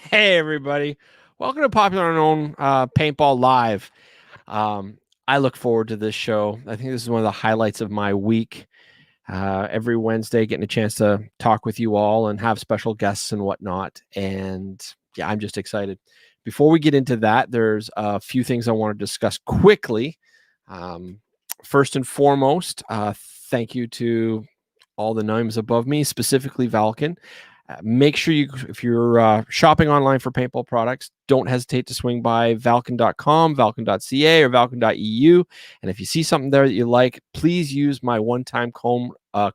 Hey, everybody. Welcome to Popular Unknown Paintball Live. I look forward to this show. I think this is one of the highlights of my week. Every Wednesday, getting a chance to talk with you all and have special guests and whatnot. And yeah, I'm just excited. Before we get into that, there's a few things I want to discuss quickly. First and foremost, thank you to all the names above me, specifically Valken. Make sure if you're shopping online for paintball products, don't hesitate to swing by valken.com, valken.ca, or valken.eu. And if you see something there that you like, please use my one-time code of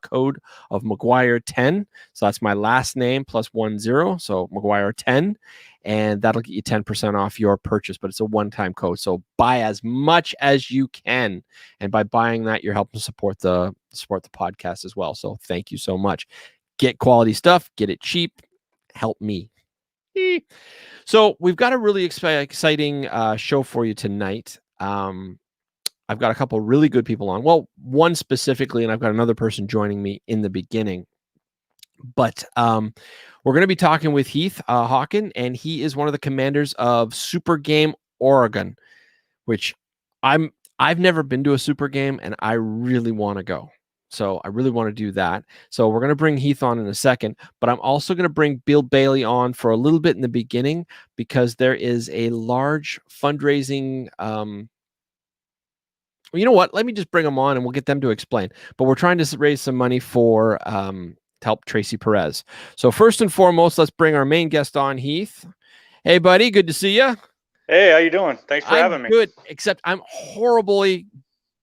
McGuire10. So that's my last name plus 10, so McGuire10. And that'll get you 10% off your purchase, but it's a one-time code. So buy as much as you can. And by buying that, you're helping support the podcast as well. So thank you so much. Get quality stuff, get it cheap, help me. So we've got a really exciting show for you tonight. I've got a couple of really good people on. Well, one specifically, and I've got another person joining me in the beginning. But we're going to be talking with Heath Hocken, and he is one of the commanders of Supergame Oregon, which I've never been to a super game, and I really want to go. So I really want to do that. So we're going to bring Heath on in a second, but I'm also going to bring Bill Bailey on for a little bit in the beginning because there is a large fundraising. You know what? Let me just bring them on and we'll get them to explain. But we're trying to raise some money for to help Tracy Perez. So first and foremost, let's bring our main guest on, Heath. Hey, buddy. Good to see you. Hey, how you doing? Thanks for having me. Good, except I'm horribly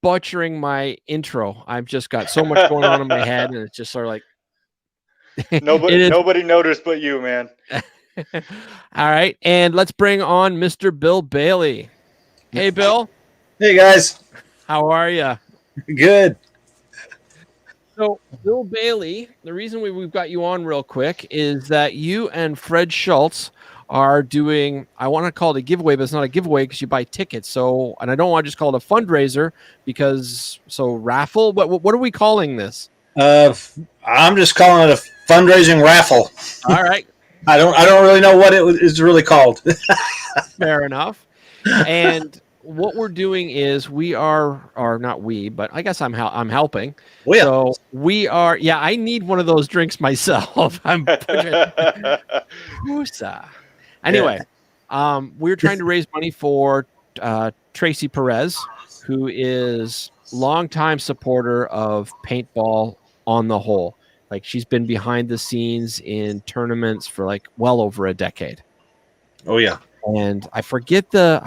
butchering my intro. I've just got so much going on in my head, and it's just sort of like nobody noticed but you, man. All right, and let's bring on Mr. Bill Bailey. Hey, Bill. Hey, guys. How are you? Good. So, Bill Bailey, the reason we've got you on real quick is that you and Fred Schultz are doing, I want to call it a giveaway, but it's not a giveaway because you buy tickets. So, and I don't want to just call it a fundraiser because, so raffle, what are we calling this? I'm just calling it a fundraising raffle. All right. I don't really know what it is really called. Fair enough. And what we're doing is we are, or not we, but I guess I'm helping. Well, yeah. So we are, yeah, I need one of those drinks myself. I'm Anyway, we're trying to raise money for Tracy Perez, who is longtime supporter of paintball on the whole. Like she's been behind the scenes in tournaments for like well over a decade. Oh yeah. And I forget the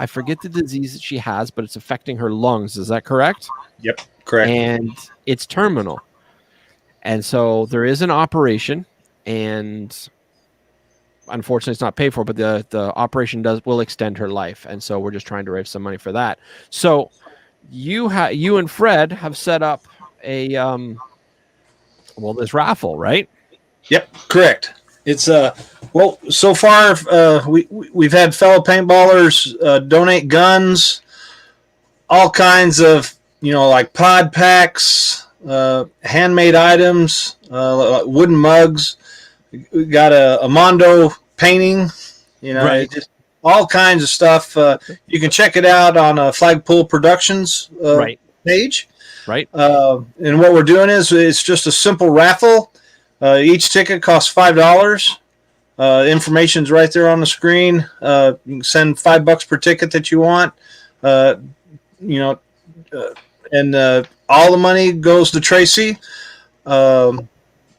disease that she has, but it's affecting her lungs. Is that correct? Yep, correct. And it's terminal. And so there is an operation, and unfortunately it's not paid for, but the operation will extend her life. And so we're just trying to raise some money for that. So you and Fred have set up a this raffle, right? Yep, correct. It's well, so far we've had fellow paintballers donate guns, all kinds of, like pod packs, handmade items, wooden mugs. We got a Mondo painting, right. Just all kinds of stuff. You can check it out on Flagpole Productions page. Right. And what we're doing is it's just a simple raffle. Each ticket costs $5. Information's right there on the screen. You can send $5 per ticket that you want. And all the money goes to Tracy.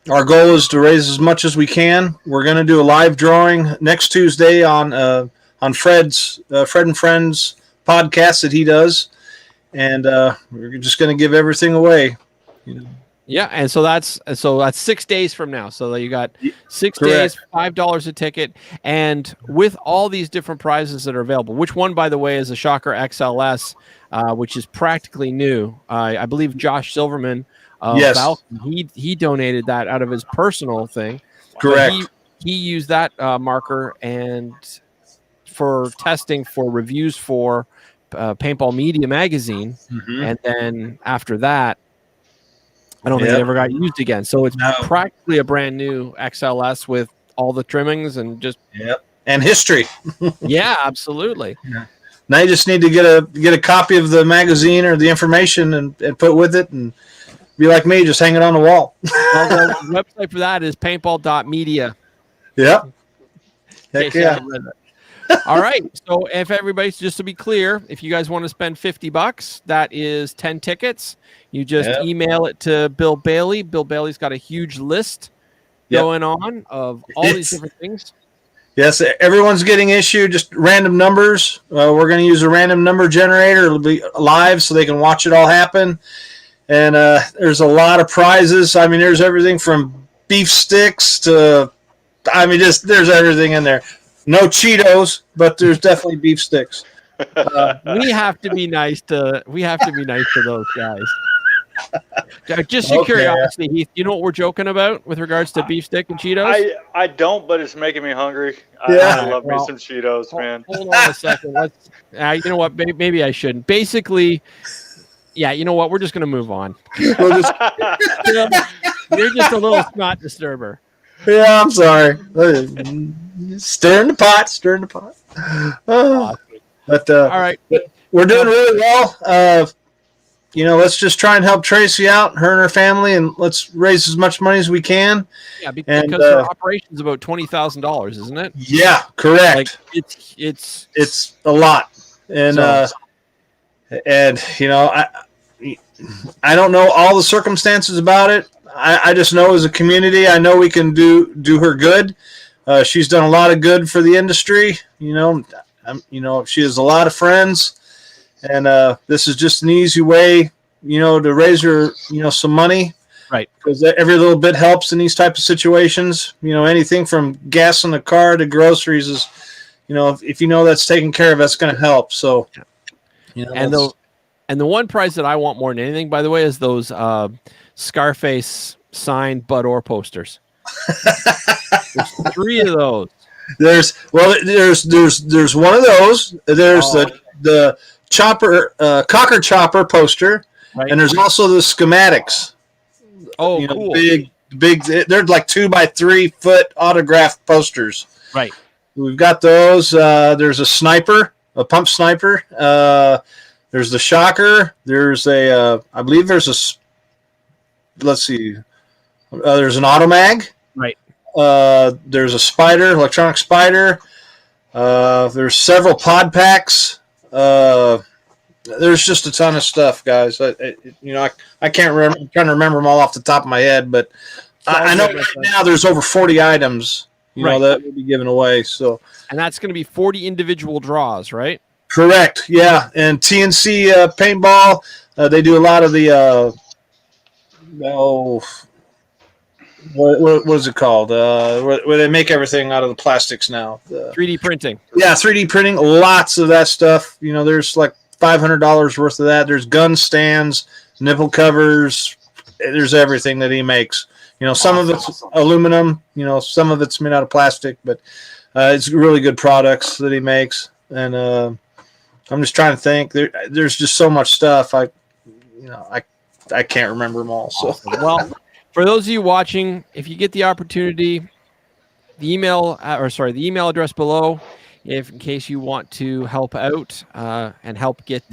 Our goal is to raise as much as we can. We're going to do a live drawing next Tuesday on Fred and Friends podcast that he does, and we're just going to give everything away. Yeah, and so that's 6 days from now. So you got 6 days, $5 a ticket, and with all these different prizes that are available. Which one, by the way, is a Shocker XLS, which is practically new. I believe Josh Silverman. Yes, he donated that out of his personal thing. Correct. He used that marker and for testing for reviews for Paintball Media magazine, and then after that, I don't think it ever got used again. So it's practically a brand new XLS with all the trimmings and just and history. Yeah, absolutely. Now you just need to get a copy of the magazine or the information and put with it, and be like me, just hang it on the wall. Well, the website for that is paintball.media. Yep. Heck yeah. All right. So if everybody's, just to be clear, if you guys want to spend $50, that is 10 tickets. You just email it to Bill Bailey. Bill Bailey's got a huge list going on of all these different things. Yes, everyone's getting issued just random numbers. We're going to use a random number generator. It'll be live so they can watch it all happen. And there's a lot of prizes. I mean, there's everything from beef sticks to, there's everything in there. No Cheetos, but there's definitely beef sticks. We have to be nice to those guys. Just in curiosity, Heath, you know what we're joking about with regards to beef stick and Cheetos? I don't, but it's making me hungry. I love me some Cheetos, man. Hold on a second. Let's. You know what? Maybe I shouldn't. Basically, yeah. You know what? We're just going to move on. You're just a little snot disturber. Yeah, I'm sorry. Stirring the pot. But all right, we're doing really well. Let's just try and help Tracy out, her and her family, and let's raise as much money as we can. Yeah, because her operation's about $20,000, isn't it? Yeah, correct. Like it's a lot, and I don't know all the circumstances about it. I just know as a community, I know we can do her good. She's done a lot of good for the industry. She has a lot of friends. And this is just an easy way, to raise her, some money. Right. Because every little bit helps in these types of situations. Anything from gas in the car to groceries is, if that's taken care of, that's going to help. So, and the one prize that I want more than anything, by the way, is those Scarface signed Bud Orr posters. There's 3 of those. There's one of those. There's the Chopper, Cocker Chopper poster, right. And there's also the schematics. Oh, cool! Big. They're like 2 by 3 foot autographed posters. Right. We've got those. There's a sniper, a pump sniper. There's the shocker. There's I believe there's a. Let's see. There's an automag. Right. There's a spider, electronic spider. There's several pod packs. There's just a ton of stuff, guys. I can't remember. I'm trying to remember them all off the top of my head, but I know right now there's over 40 items, that will be given away. So, and that's going to be 40 individual draws, right? Correct. Yeah, and TNC Paintball, they do a lot of the what is it called? Where they make everything out of the plastics now. 3D printing. Yeah, 3D printing. Lots of that stuff. There's like $500 worth of that. There's gun stands, nipple covers. There's everything that he makes. Some of it's aluminum. Some of it's made out of plastic, but it's really good products that he makes. And I'm just trying to think. There's just so much stuff. I can't remember them all. So well. For those of you watching, if you get the opportunity, the email address below, in case you want to help out and help get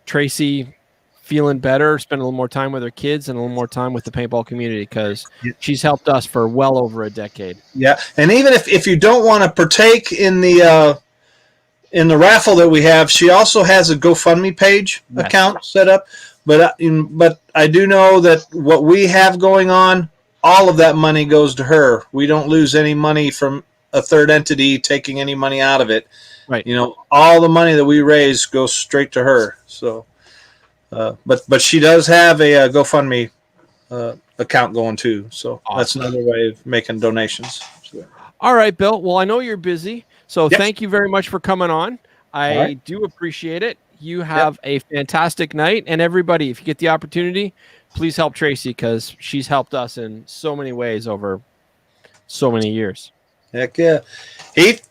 Tracy feeling better, spend a little more time with her kids and a little more time with the paintball community, because she's helped us for well over a decade. Yeah, and even if you don't want to partake in the raffle that we have, she also has a GoFundMe page account set up. But I do know that what we have going on, all of that money goes to her. We don't lose any money from a third entity taking any money out of it. Right. All the money that we raise goes straight to her. So, but she does have a GoFundMe account going too. So That's another way of making donations. So. All right, Bill. Well, I know you're busy, so thank you very much for coming on. I do appreciate it. You have a fantastic night, and everybody, if you get the opportunity, please help Tracy, because she's helped us in so many ways over so many years. Heck yeah. Heath,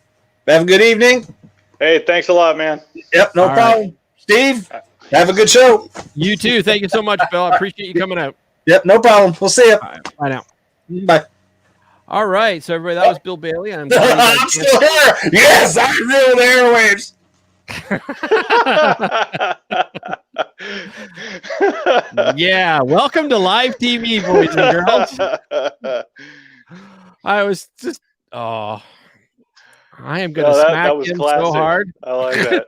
have a good evening. Hey, thanks a lot, man. Yep, no problem. Right. Steve, have a good show. You too. You so much, Bill. I appreciate you coming out. Yep, no problem. We'll see you. Right, bye now. Bye. All right, so everybody, that was Bill Bailey. I'm glad you got a I'm still here. Yes, I reel the airwaves. Yeah, welcome to live TV, boys and girls. I was just, I am going to smack was him classic. so hard. I like that.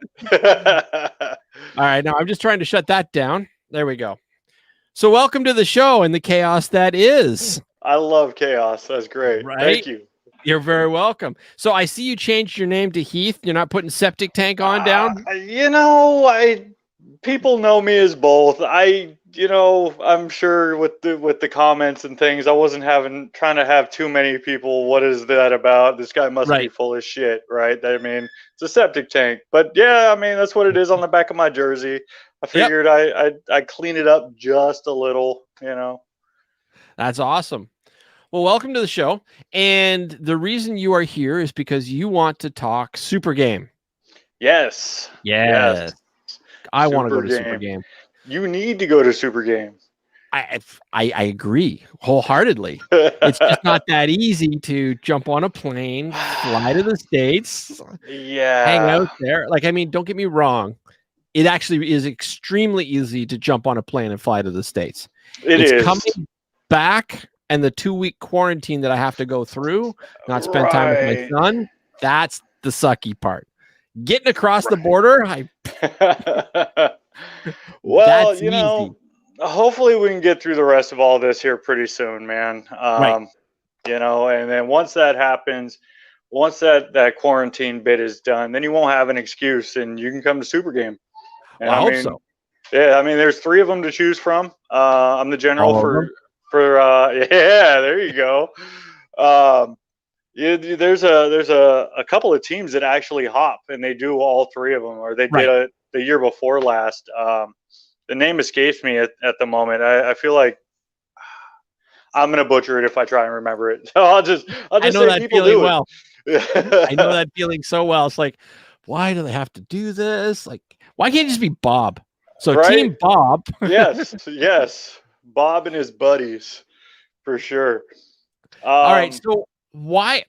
All right, now I'm just trying to shut that down. There we go. So welcome to the show and the chaos that is. I love chaos. That's great. Right? Thank you. You're very welcome. So I see you changed your name to Heath. You're not putting septic tank on down? People know me as both. I'm sure with the comments and things, I wasn't trying to have too many people. What is that about? This guy must be full of shit, right? I mean, it's a septic tank. But yeah, I mean, that's what it is on the back of my jersey. I figured I'd clean it up just a little, That's awesome. Well, welcome to the show. And the reason you are here is because you want to talk Supergame. Yes. I want to go to Supergame. You need to go to Supergame. I agree wholeheartedly. It's just not that easy to jump on a plane, fly to the States, hang out there. Like, I mean, don't get me wrong. It actually is extremely easy to jump on a plane and fly to the States. It's coming back and the 2-week quarantine that I have to go through, not spend time with my son. That's the sucky part. Getting across the border, well, easy. Hopefully we can get through the rest of all this here pretty soon, man. And then once that happens, once that quarantine bit is done, then you won't have an excuse and you can come to Supergame. I hope so. Yeah, I mean, there's 3 of them to choose from. I'm the general for there you go. There's a couple of teams that actually hop and they do all 3 of them, or they did it the year before last. The name escapes me at the moment. I feel like I'm gonna butcher it if I try and remember it. So I'll just I know say that people feeling do well. it. I know that feeling so well. It's like, why do they have to do this? Like, why can't it just be Bob? So Team Bob. yes. Bob and his buddies, for sure. All right. So why,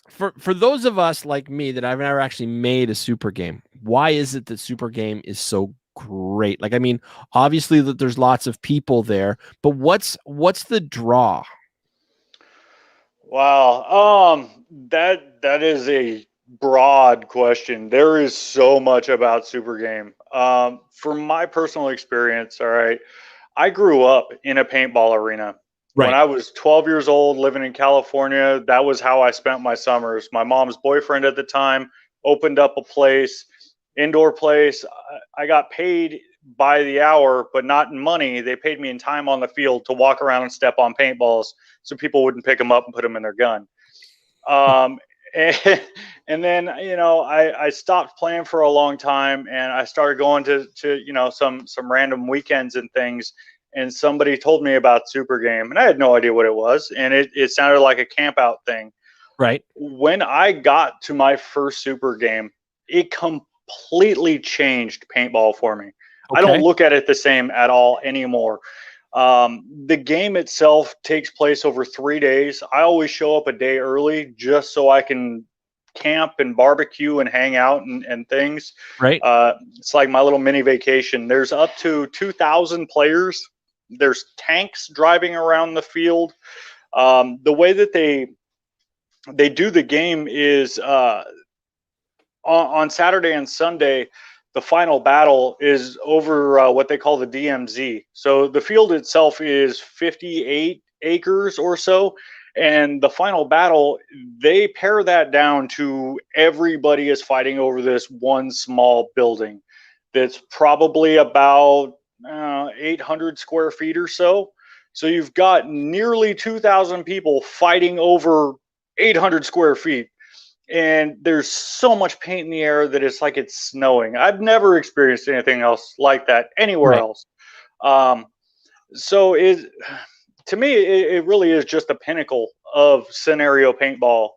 for those of us like me that I've never actually made a super game, why is it that Supergame is so great? Like, I mean, obviously that there's lots of people there, but what's the draw? Wow. That is a broad question. There is so much about Supergame. From my personal experience, all right, I grew up in a paintball arena. When I was 12 years old, living in California, that was how I spent my summers. My mom's boyfriend at the time opened up a place, indoor place. I got paid by the hour, but not in money. They paid me in time on the field to walk around and step on paintballs so people wouldn't pick them up and put them in their gun. And then, I stopped playing for a long time and I started going to some random weekends and things. And somebody told me about Supergame and I had no idea what it was. And it sounded like a camp out thing. Right. When I got to my first Supergame, it completely changed paintball for me. I don't look at it the same at all anymore. The game itself takes place over 3 days. I always show up a day early just so I can camp and barbecue and hang out and things. Right. It's like my little mini vacation. There's up to 2,000 players. There's tanks driving around the field. The way that they do the game is on Saturday and Sunday, the final battle is over what they call the DMZ. So the field itself is 58 acres or so. And the final battle, they pare that down to everybody is fighting over this one small building that's probably about 800 square feet or so. So you've got nearly 2,000 people fighting over 800 square feet. And there's so much paint in the air that it's like it's snowing. I've never experienced anything else like that anywhere else. So to me, it really is just a pinnacle of scenario paintball,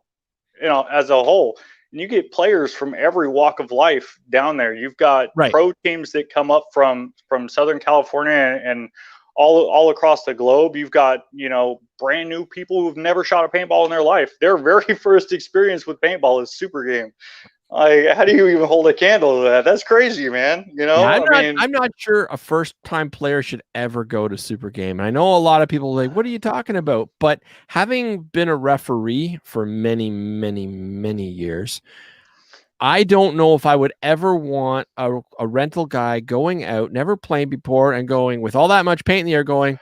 as a whole. And you get players from every walk of life down there. You've got pro teams that come up from Southern California and all across the globe. You've got, brand new people who've never shot a paintball in their life. Their very first experience with paintball is Supergame. Like, how do you even hold a candle to that? That's crazy, man. Yeah, I mean, I'm not sure a first-time player should ever go to Supergame. And I know a lot of people are like, what are you talking about? But having been a referee for many, many, many years, I don't know if I would ever want a rental guy going out, never playing before, and going with all that much paint in the air going,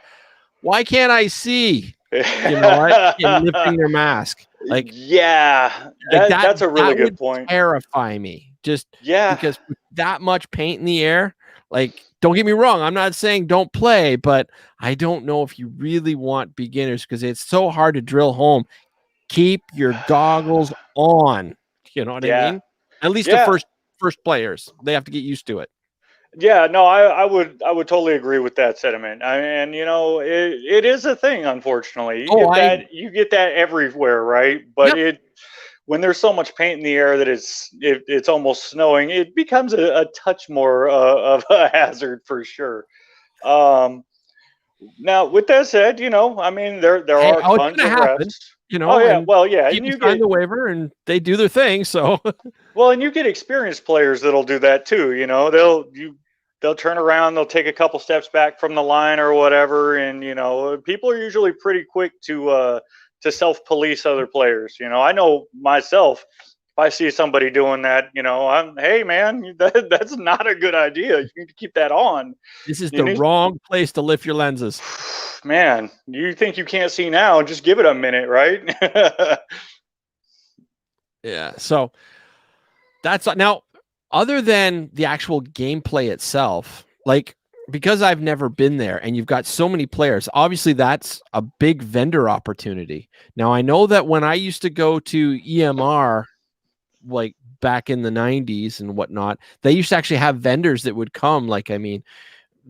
why can't I see? You know what? And lifting their mask. Like, yeah, like that's a really that good would point. terrify me. Just Yeah. because with that much paint in the air, like, don't get me wrong, I'm not saying don't play, but I don't know if you really want beginners because it's so hard to drill home. Keep your goggles on. You know what I Yeah. mean? At least the Yeah. first players, they have to get used to it. Yeah, no, I would totally agree with that sentiment. And it is a thing, unfortunately. You get that everywhere, right? But Yep. when there's so much paint in the air that it's almost snowing, it becomes a touch more of a hazard for sure. Now, with that said, I mean, there Hey, are it's tons gonna of happen, refs. you Oh know, yeah, and well yeah, and people you sign get the waiver and they do their thing. So and you get experienced players that'll do that too. They'll turn around, they'll take a couple steps back from the line or whatever, and people are usually pretty quick to self-police other players. I know myself. If I see somebody doing that, hey man, that's not a good idea. You need to keep that on. this is You the need, wrong place to lift your lenses. man, you think you can't see now? Just give it a minute, right? Yeah. So that's now, other than the actual gameplay itself, like, because I've never been there and you've got so many players, obviously that's a big vendor opportunity. Now, I know that when I used to go to EMR, like back in the 90s and whatnot, they used to actually have vendors that would come. Like, I mean,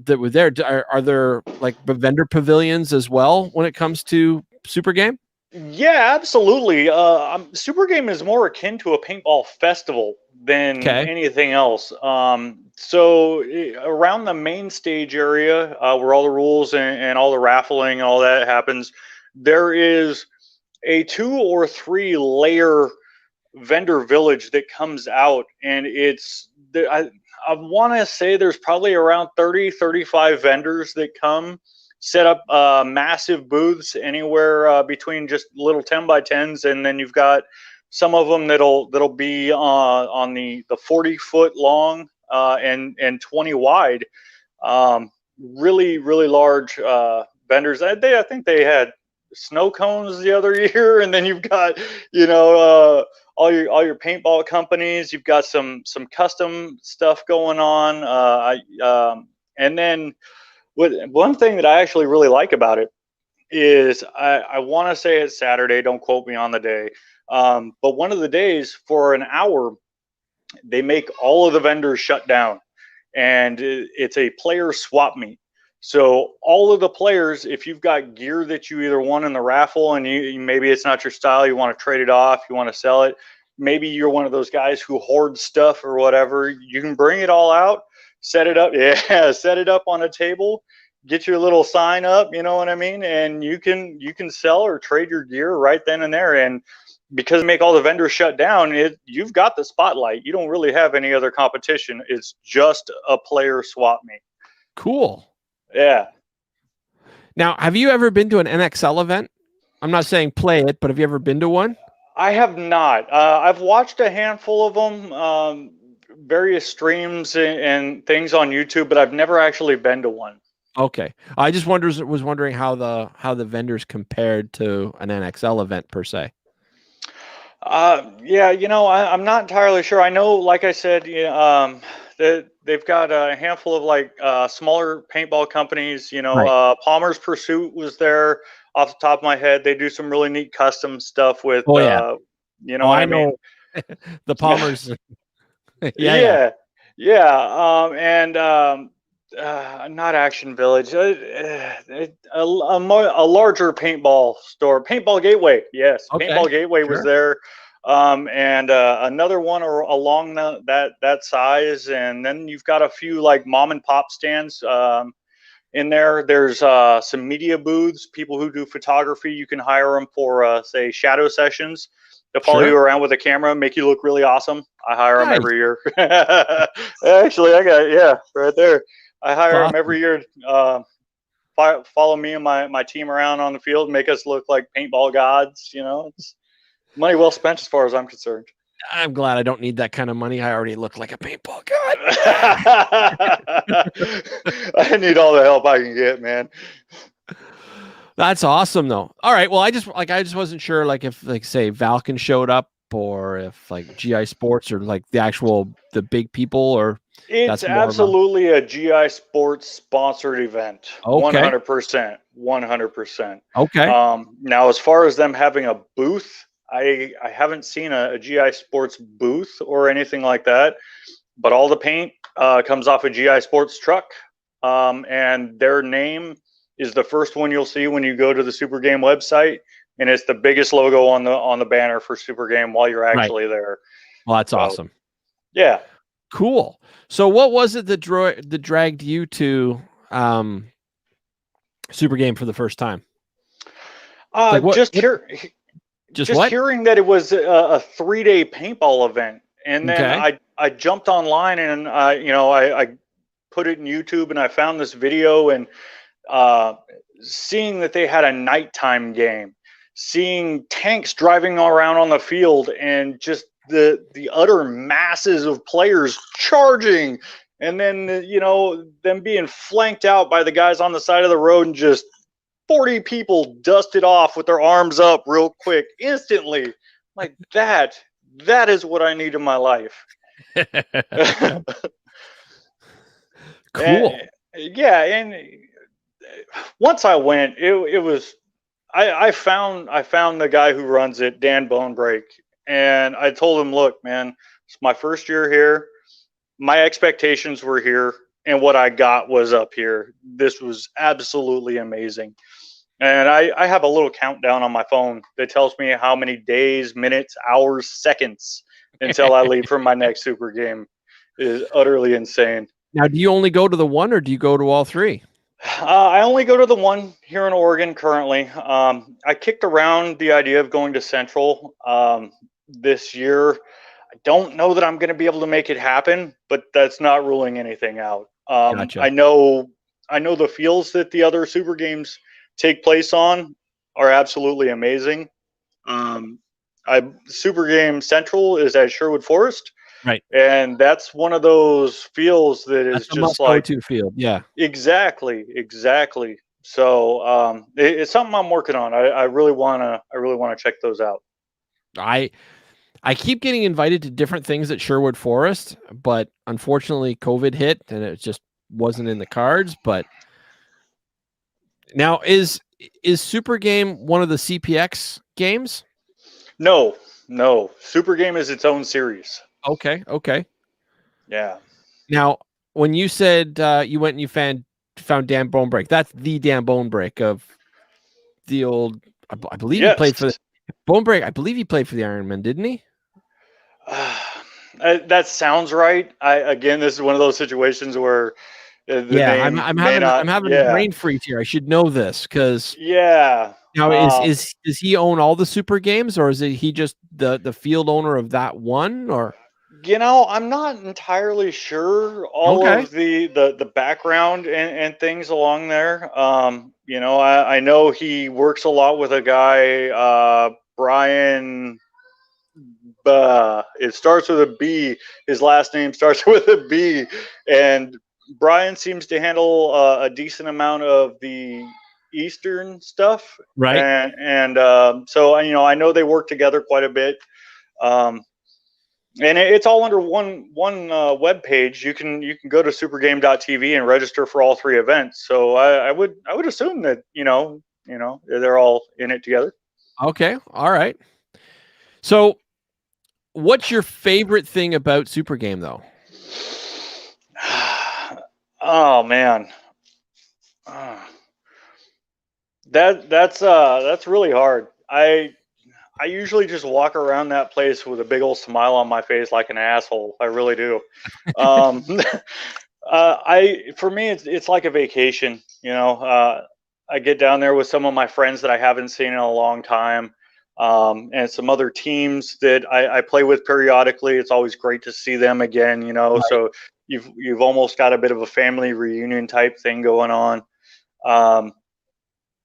that were there. Are there like vendor pavilions as well when it comes to Supergame? Yeah, absolutely. Supergame is more akin to a paintball festival than Okay. anything else. Around the main stage area, where all the rules and all the raffling and all that happens, there is a 2 or 3 layer vendor village that comes out, and I want to say there's probably around 30-35 vendors that come set up massive booths anywhere between just little 10 by 10s, and then you've got some of them that'll be on the 40-foot long and 20 wide. Really really large vendors. I think they had snow cones the other year, and then you've got all your paintball companies. You've got some custom stuff going on. And then one thing that I actually really like about it is I want to say it's Saturday. Don't quote me on the day. But one of the days for an hour, they make all of the vendors shut down, and it's a player swap meet. So all of the players, if you've got gear that you either won in the raffle and maybe it's not your style, you want to trade it off, you want to sell it, maybe you're one of those guys who hoards stuff or whatever, you can bring it all out, set it up, set it up on a table, get your little sign up, you know what I mean, and you can sell or trade your gear right then and there. And because make all the vendors shut down, you've got the spotlight. You don't really have any other competition. It's just a player swap meet. Cool. Yeah. Now, have you ever been to an NXL event? I'm not saying play it, but have you ever been to one? I have not. I've watched a handful of them, various streams and things on YouTube, but I've never actually been to one. Okay. I just was wondering how the vendors compared to an NXL event per se. Yeah, I'm not entirely sure. I know, like I said, they've got a handful of like smaller paintball companies. Right. Palmer's Pursuit was there off the top of my head. They do some really neat custom stuff with, Oh yeah. what I mean? The Palmers. Yeah. Yeah, yeah, and not Action Village, a larger paintball store, Paintball Gateway. Yes, Okay. Paintball Gateway was Sure. there, and another one along that size, and then you've got a few like mom and pop stands. in there. There's some media booths, people who do photography. You can hire them for, say, shadow sessions to follow you around with a camera, make you look really awesome. I hire them every year. Actually, I got, right there. I hire them every year. Follow me and my team around on the field, make us look like paintball gods. It's money well spent as far as I'm concerned. I'm glad I don't need that kind of money. I already look like a paintball god. I need all the help I can get, man. That's awesome, though. All right. Well, I just wasn't sure, like, if, like, say, Valken showed up, or if, like, GI Sports, or like the big people, or it's absolutely a GI Sports sponsored event. 100%. Okay. Now, as far as them having a booth, I haven't seen a GI Sports booth or anything like that, but all the paint comes off a GI Sports truck, and their name is the first one you'll see when you go to the Supergame website, and it's the biggest logo on the banner for Supergame while you're actually there. Well, that's awesome. Yeah. Cool. So what was it that dragged you to Supergame for the first time? Just hearing that it was a 3-day paintball event, and then I jumped online and I put it in YouTube, and I found this video, and seeing that they had a nighttime game, seeing tanks driving around on the field, and just the utter masses of players charging, and then them being flanked out by the guys on the side of the road, and just 40 people dusted off with their arms up real quick instantly. Like, that is what I need in my life. Cool. And once I went, it was I found the guy who runs it, Dan Bonebreak, and I told him, look, man, it's my first year here. My expectations were here, and what I got was up here. This was absolutely amazing. And I have a little countdown on my phone that tells me how many days, minutes, hours, seconds until I leave for my next super game. It is utterly insane. Now, do you only go to the one, or do you go to all three? I only go to the one here in Oregon currently. I kicked around the idea of going to Central this year. I don't know that I'm going to be able to make it happen, but that's not ruling anything out. Gotcha. I know the fields that the other super games take place on are absolutely amazing. Supergame Central is at Sherwood Forest. Right. And that's one of those fields that is just like go-to field. Yeah. Exactly. So it's something I'm working on. I really wanna check those out. I keep getting invited to different things at Sherwood Forest, but unfortunately COVID hit and it just wasn't in the cards. But now is Supergame one of the CPX games? No. Supergame is its own series. Okay. Yeah. Now, when you said you went and you found Dan Bonebreak, that's the Dan Bonebreak of the old. I believe he played for the Bonebreak. I believe he played for the Ironman, didn't he? That sounds right. Again, this is one of those situations where I'm having a brain freeze here. I should know this because Now, does he own all the super games, or is he just the field owner of that one? Or I'm not entirely sure all of the background and things along there. I know he works a lot with a guy, Brian. It starts with a B. His last name starts with a B, and Brian seems to handle a decent amount of the Eastern stuff, right? And so I know they work together quite a bit, and it's all under one web page. You can go to supergame.tv and register for all three events. So I would assume that they're all in it together. Okay, all right. So, what's your favorite thing about Supergame, though? Oh man. That's really hard. I usually just walk around that place with a big old smile on my face like an asshole. I really do. For me, it's like a vacation. I get down there with some of my friends that I haven't seen in a long time, and some other teams that I play with periodically. It's always great to see them again, Right. So you've almost got a bit of a family reunion type thing going on,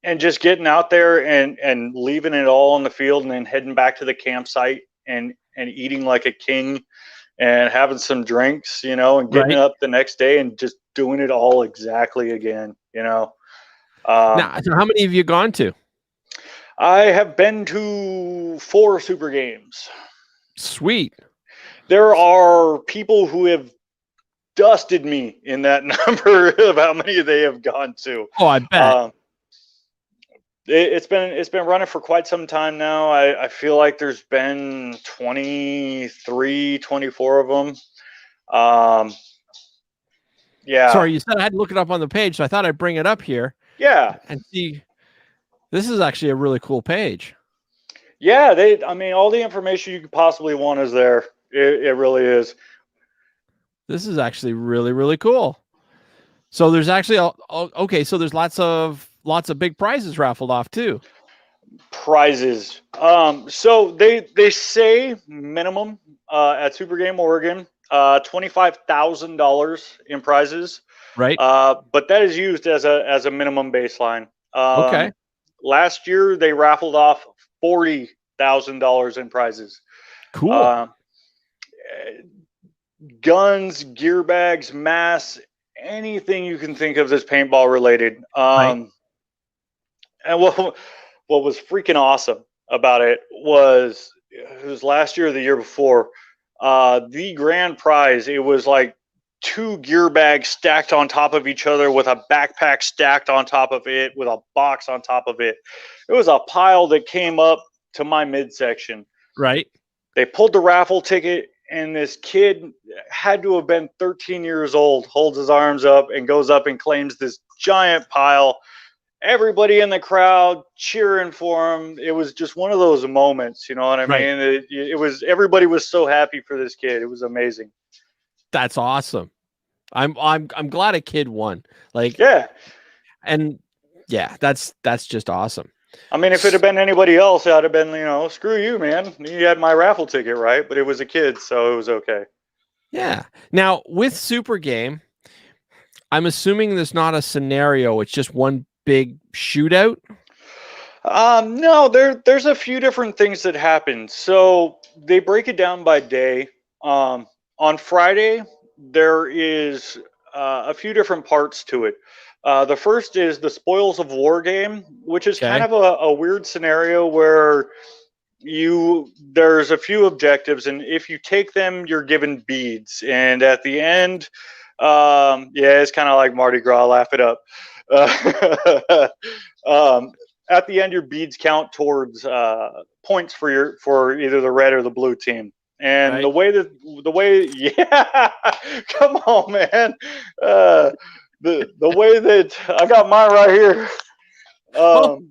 and just getting out there and leaving it all on the field, and then heading back to the campsite and eating like a king and having some drinks, and getting Right. up the next day and just doing it all exactly again. Now, so how many have you gone to? I have been to 4 Super Games. Sweet. There are people who have dusted me in that number of how many they have gone to. Oh, I bet. It's been running for quite some time now. I feel like there's been 23, 24 of them. Yeah. Sorry, you said I had to look it up on the page, so I thought I'd bring it up here. Yeah. And see, this is actually a really cool page. Yeah, all the information you could possibly want is there. It really is. This is actually really, really cool. So there's actually okay. So there's lots of big prizes raffled off too. Prizes. So they say minimum at Supergame Oregon, $25,000 in prizes. Right. But that is used as a minimum baseline. Okay. Last year they raffled off $40,000 in prizes. Cool. Guns, gear bags, masks, anything you can think of that's paintball related. Right. And what was freaking awesome about it was last year or the year before, the grand prize, it was like 2 gear bags stacked on top of each other with a backpack stacked on top of it with a box on top of it. It was a pile that came up to my midsection. Right. They pulled the raffle ticket, and this kid had to have been 13 years old, holds his arms up and goes up and claims this giant pile. Everybody in the crowd cheering for him. It was just one of those moments, you know what I mean? It was, everybody was so happy for this kid. It was amazing. That's awesome. I'm glad a kid won. Like, yeah. And yeah, that's just awesome. I mean, if it had been anybody else, I'd have been, screw you, man. You had my raffle ticket, right? But it was a kid, so it was okay. Yeah. Now, with Supergame, I'm assuming there's not a scenario. It's just one big shootout? No, there's a few different things that happen. So they break it down by day. On Friday, there is a few different parts to it. The first is the Spoils of War game, which is kind of a weird scenario where there's a few objectives, and if you take them, you're given beads. And at the end, it's kind of like Mardi Gras, laugh it up. At the end, your beads count towards points for either the red or the blue team. And the way, yeah, come on, man. The way that I got mine right here. Come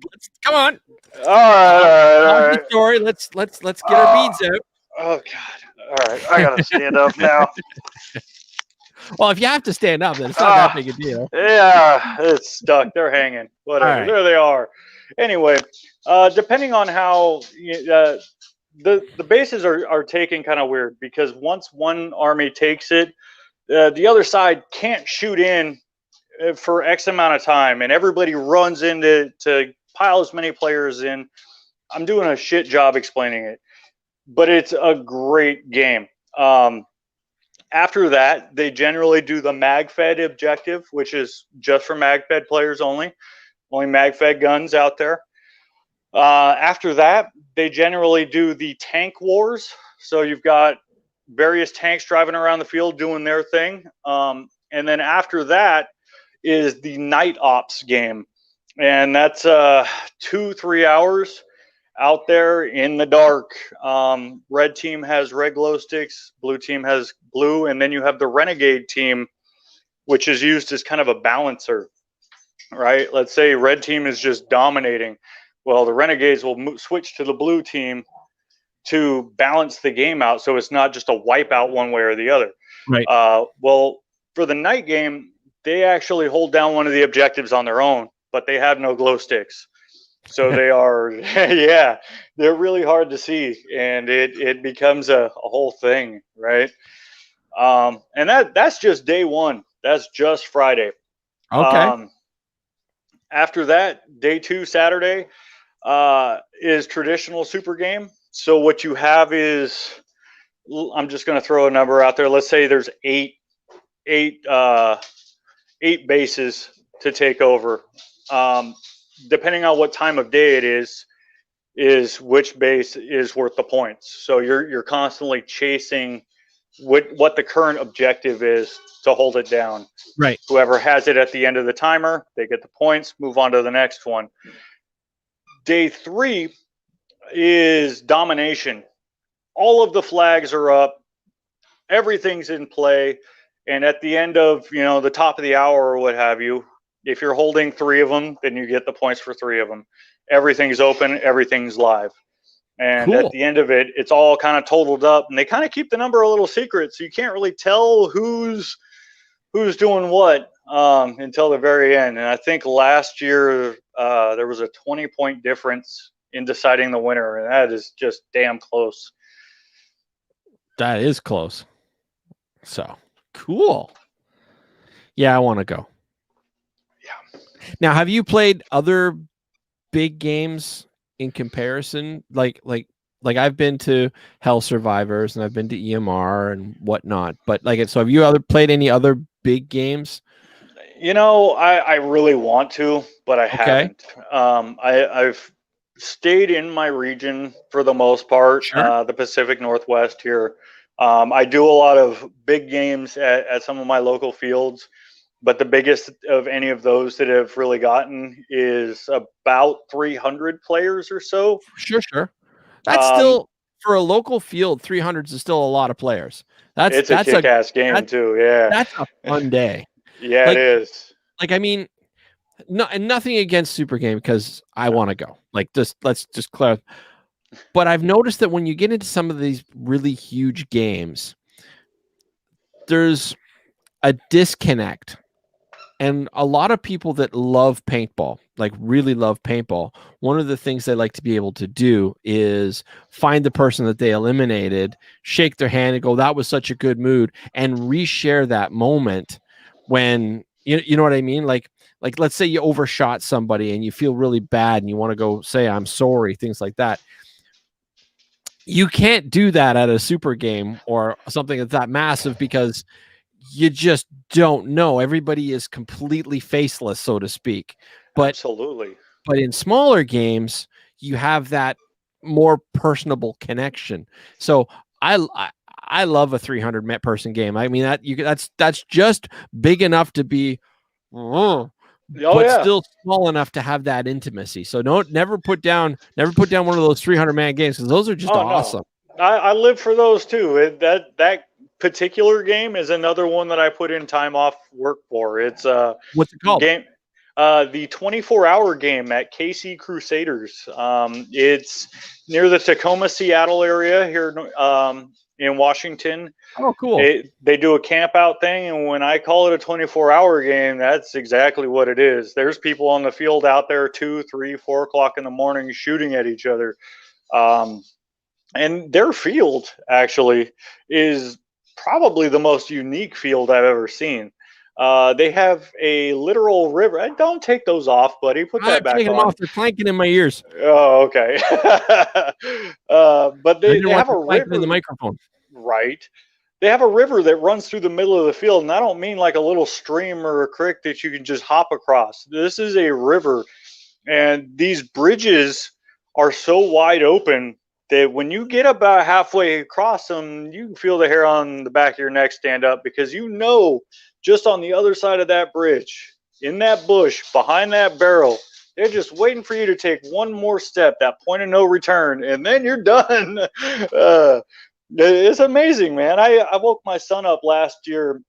on. All right. Story. Let's get our beads out. Oh God. All right. I gotta stand up now. Well, if you have to stand up, then it's not that big a deal. Yeah, it's stuck. They're hanging. Whatever. Right. There they are. Anyway, depending on how the bases are taken kind of weird, because once one army takes it, the other side can't shoot in for X amount of time, and everybody runs in to pile as many players in. I'm doing a shit job explaining it, but it's a great game. After that, they generally do the mag-fed objective, which is just for mag-fed players only mag-fed guns out there. After that, they generally do the tank wars. So you've got various tanks driving around the field doing their thing. And then after that is the night ops game. And that's 2-3 hours out there in the dark. Red team has red glow sticks, blue team has blue, and then you have the renegade team, which is used as kind of a balancer, right? Let's say red team is just dominating. Well, the renegades will switch to the blue team to balance the game out, so it's not just a wipeout one way or the other. Right. Well, for the night game, they actually hold down one of the objectives on their own, but they have no glow sticks. So they are, yeah, they're really hard to see, and it becomes a whole thing, right? And that's just day one. That's just Friday. Okay. After that, day two, Saturday, is traditional super game. So what you have is, I'm just going to throw a number out there. Let's say there's eight bases to take over. Depending on what time of day it is which base is worth the points. So you're constantly chasing what the current objective is to hold it down. Right. Whoever has it at the end of the timer, they get the points, move on to the next one. Day three is domination. All of the flags are up. Everything's in play. And at the end of, the top of the hour or what have you, if you're holding 3 of them, then you get the points for 3 of them. Everything's open. Everything's live. And Cool. at the end of it, it's all kind of totaled up. And they kind of keep the number a little secret. So you can't really tell who's doing what until the very end. And I think last year there was a 20-point difference in deciding the winner. And that is just damn close. That is close. So cool. Yeah, I want to go. Yeah. Now, have you played other big games in comparison? Like I've been to Hell Survivors and I've been to EMR and whatnot. But so have you played any other big games? I really want to, but I haven't. I've stayed in my region for the most part, Sure. the Pacific Northwest here. I do a lot of big games at some of my local fields, but the biggest of any of those that have really gotten is about 300 players or so. Sure. That's still, for a local field, 300 is still a lot of players. It's a kick-ass game too. Yeah, that's a fun day. Yeah, it is. I mean, and nothing against Super Game because I want to go. Let's just clarify. But I've noticed that when you get into some of these really huge games, there's a disconnect. And a lot of people that love paintball, really love paintball, one of the things they like to be able to do is find the person that they eliminated, shake their hand and go, that was such a good mood, and reshare that moment when, you know what I mean? Like let's say you overshot somebody and you feel really bad and you want to go say, I'm sorry, things like that. You can't do that at a super game or something that's that massive because you just don't know. Everybody is completely faceless, so to speak. But absolutely. But in smaller games, you have that more personable connection. So I love a 300 person game. I mean that's just big enough to be, still small enough to have that intimacy. So never put down one of those 300-man games because those are just awesome. No. I live for those too. That particular game is another one that I put in time off work for. It's what's it called? Game, the 24-hour game at KC Crusaders. It's near the Tacoma, Seattle area here in Washington. Oh, cool. They do a camp out thing, and when I call it a 24-hour game, that's exactly what it is. There's people on the field out there 2, 3, 4 o'clock in the morning shooting at each other. And their field actually is probably the most unique field I've ever seen. They have a literal river. Don't take those off, buddy. Put that back on. Them off. They're clanking in my ears. Oh, okay. But they have a river in the microphone. Right. They have a river that runs through the middle of the field, and I don't mean like a little stream or a creek that you can just hop across. This is a river, and these bridges are so wide open that when you get about halfway across them, you can feel the hair on the back of your neck stand up because just on the other side of that bridge, in that bush, behind that barrel, they're just waiting for you to take one more step, that point of no return, and then you're done. It's amazing, man. I woke my son up last year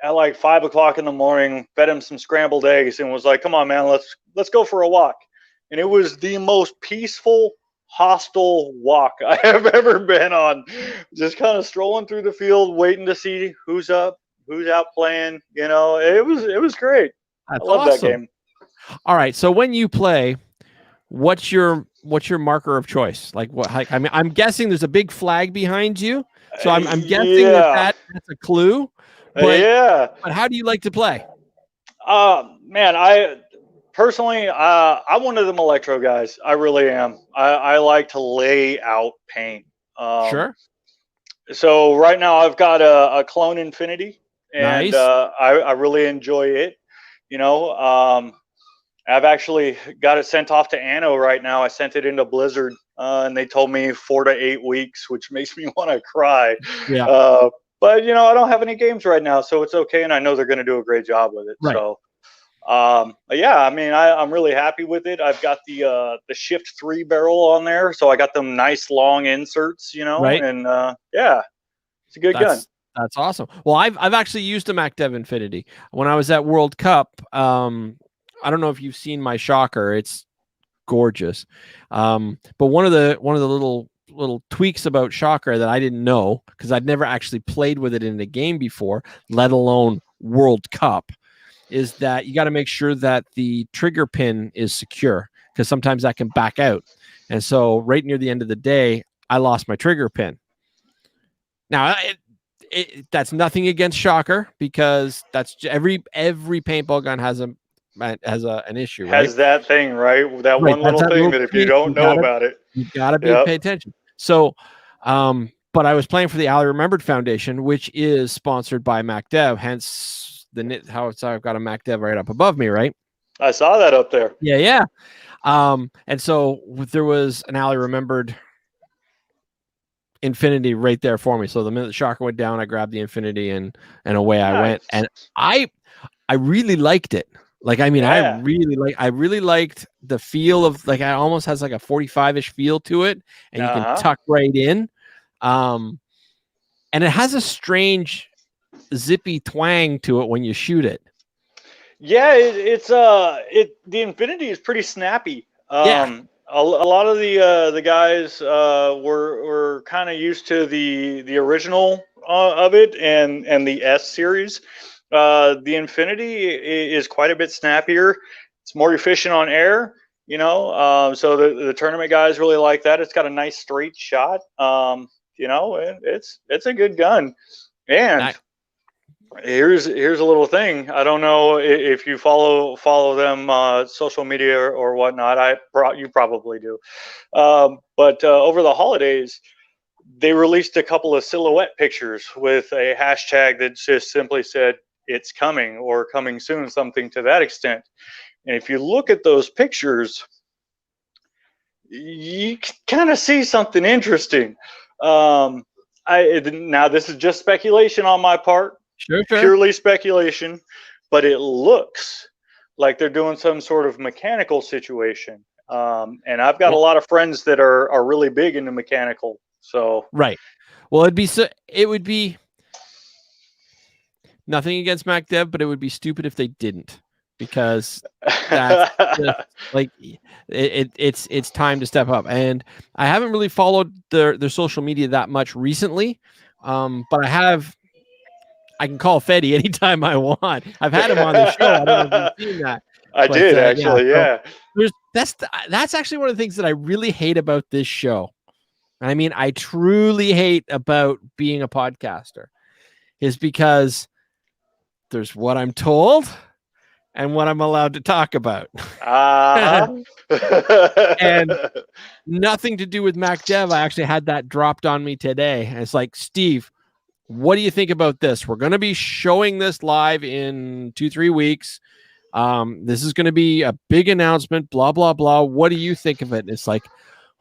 at like 5 o'clock in the morning, fed him some scrambled eggs, and was like, come on, man, let's go for a walk. And it was the most peaceful, hostile walk I have ever been on. Just kind of strolling through the field, waiting to see who's up, who's out playing. It was great. That's I love awesome. that game. All right. So when you play, what's your marker of choice? Like what? Like, I mean, I'm guessing there's a big flag behind you, so I'm guessing that's a clue. But how do you like to play? Man, I personally, I'm one of them electro guys. I really am. I like to lay out paint. Sure. So right now I've got a Clone Infinity, and Nice. I really enjoy it. I've actually got it sent off to Anno right now. I sent it into Blizzard, and they told me 4 to 8 weeks, which makes me want to cry. Yeah. But I don't have any games right now, so it's okay, and I know they're going to do a great job with it. Right. So, yeah, I mean, I'm really happy with it. I've got the Shift 3 barrel on there, so I got them nice long inserts, Right. and yeah, it's a good gun. That's awesome. Well, I've actually used a MacDev Infinity when I was at World Cup. I don't know if you've seen my shocker. It's gorgeous. But one of the little tweaks about shocker that I didn't know, because I'd never actually played with it in a game before, let alone World Cup, is that you got to make sure that the trigger pin is secure, because sometimes that can back out. And so right near the end of the day, I lost my trigger pin. Now, that's nothing against shocker, because that's every paintball gun has an issue, right? Has that thing, right? That one little thing that if you don't know about it, you gotta pay attention. So, but I was playing for the Ali Remembered Foundation, which is sponsored by MacDev, hence how I've got a MacDev right up above me, right? I saw that up there. Yeah. And so there was an Ali Remembered Infinity right there for me. So the minute the shocker went down, I grabbed the Infinity and away I went. And I really liked it. Like, I mean, I really liked the feel of, like, it almost has like a 45-ish feel to it, and you can tuck right in. And it has a strange zippy twang to it when you shoot it. Yeah, the Infinity is pretty snappy. A lot of the guys were kind of used to the original of it and the S series. The Infinity is quite a bit snappier. It's more efficient on air, so the tournament guys really like that. It's got a nice straight shot. It's a good gun. And here's a little thing. I don't know if you follow them social media or whatnot. You probably do. But over the holidays, they released a couple of silhouette pictures with a hashtag that just simply said, "It's coming" or "coming soon," something to that extent. And if you look at those pictures, you kind of see something interesting. Now this is just speculation on my part. Sure. Purely speculation, but it looks like they're doing some sort of mechanical situation. And I've got a lot of friends that are really big into mechanical. So right. Well, it would be nothing against MacDev, but it would be stupid if they didn't, because that's just, like, it's time to step up. And I haven't really followed their social media that much recently, but I can call Fetty anytime I want. I've had him on the show. I don't know if you've seen that. I did actually. Yeah. That's actually one of the things that I really hate about this show. I mean, I truly hate about being a podcaster, is because there's what I'm told and what I'm allowed to talk about. And nothing to do with MacDev. I actually had that dropped on me today. And it's like, Steve, what do you think about this? We're going to be showing this live in 2-3 weeks. This is going to be a big announcement, blah, blah, blah. What do you think of it? And it's like,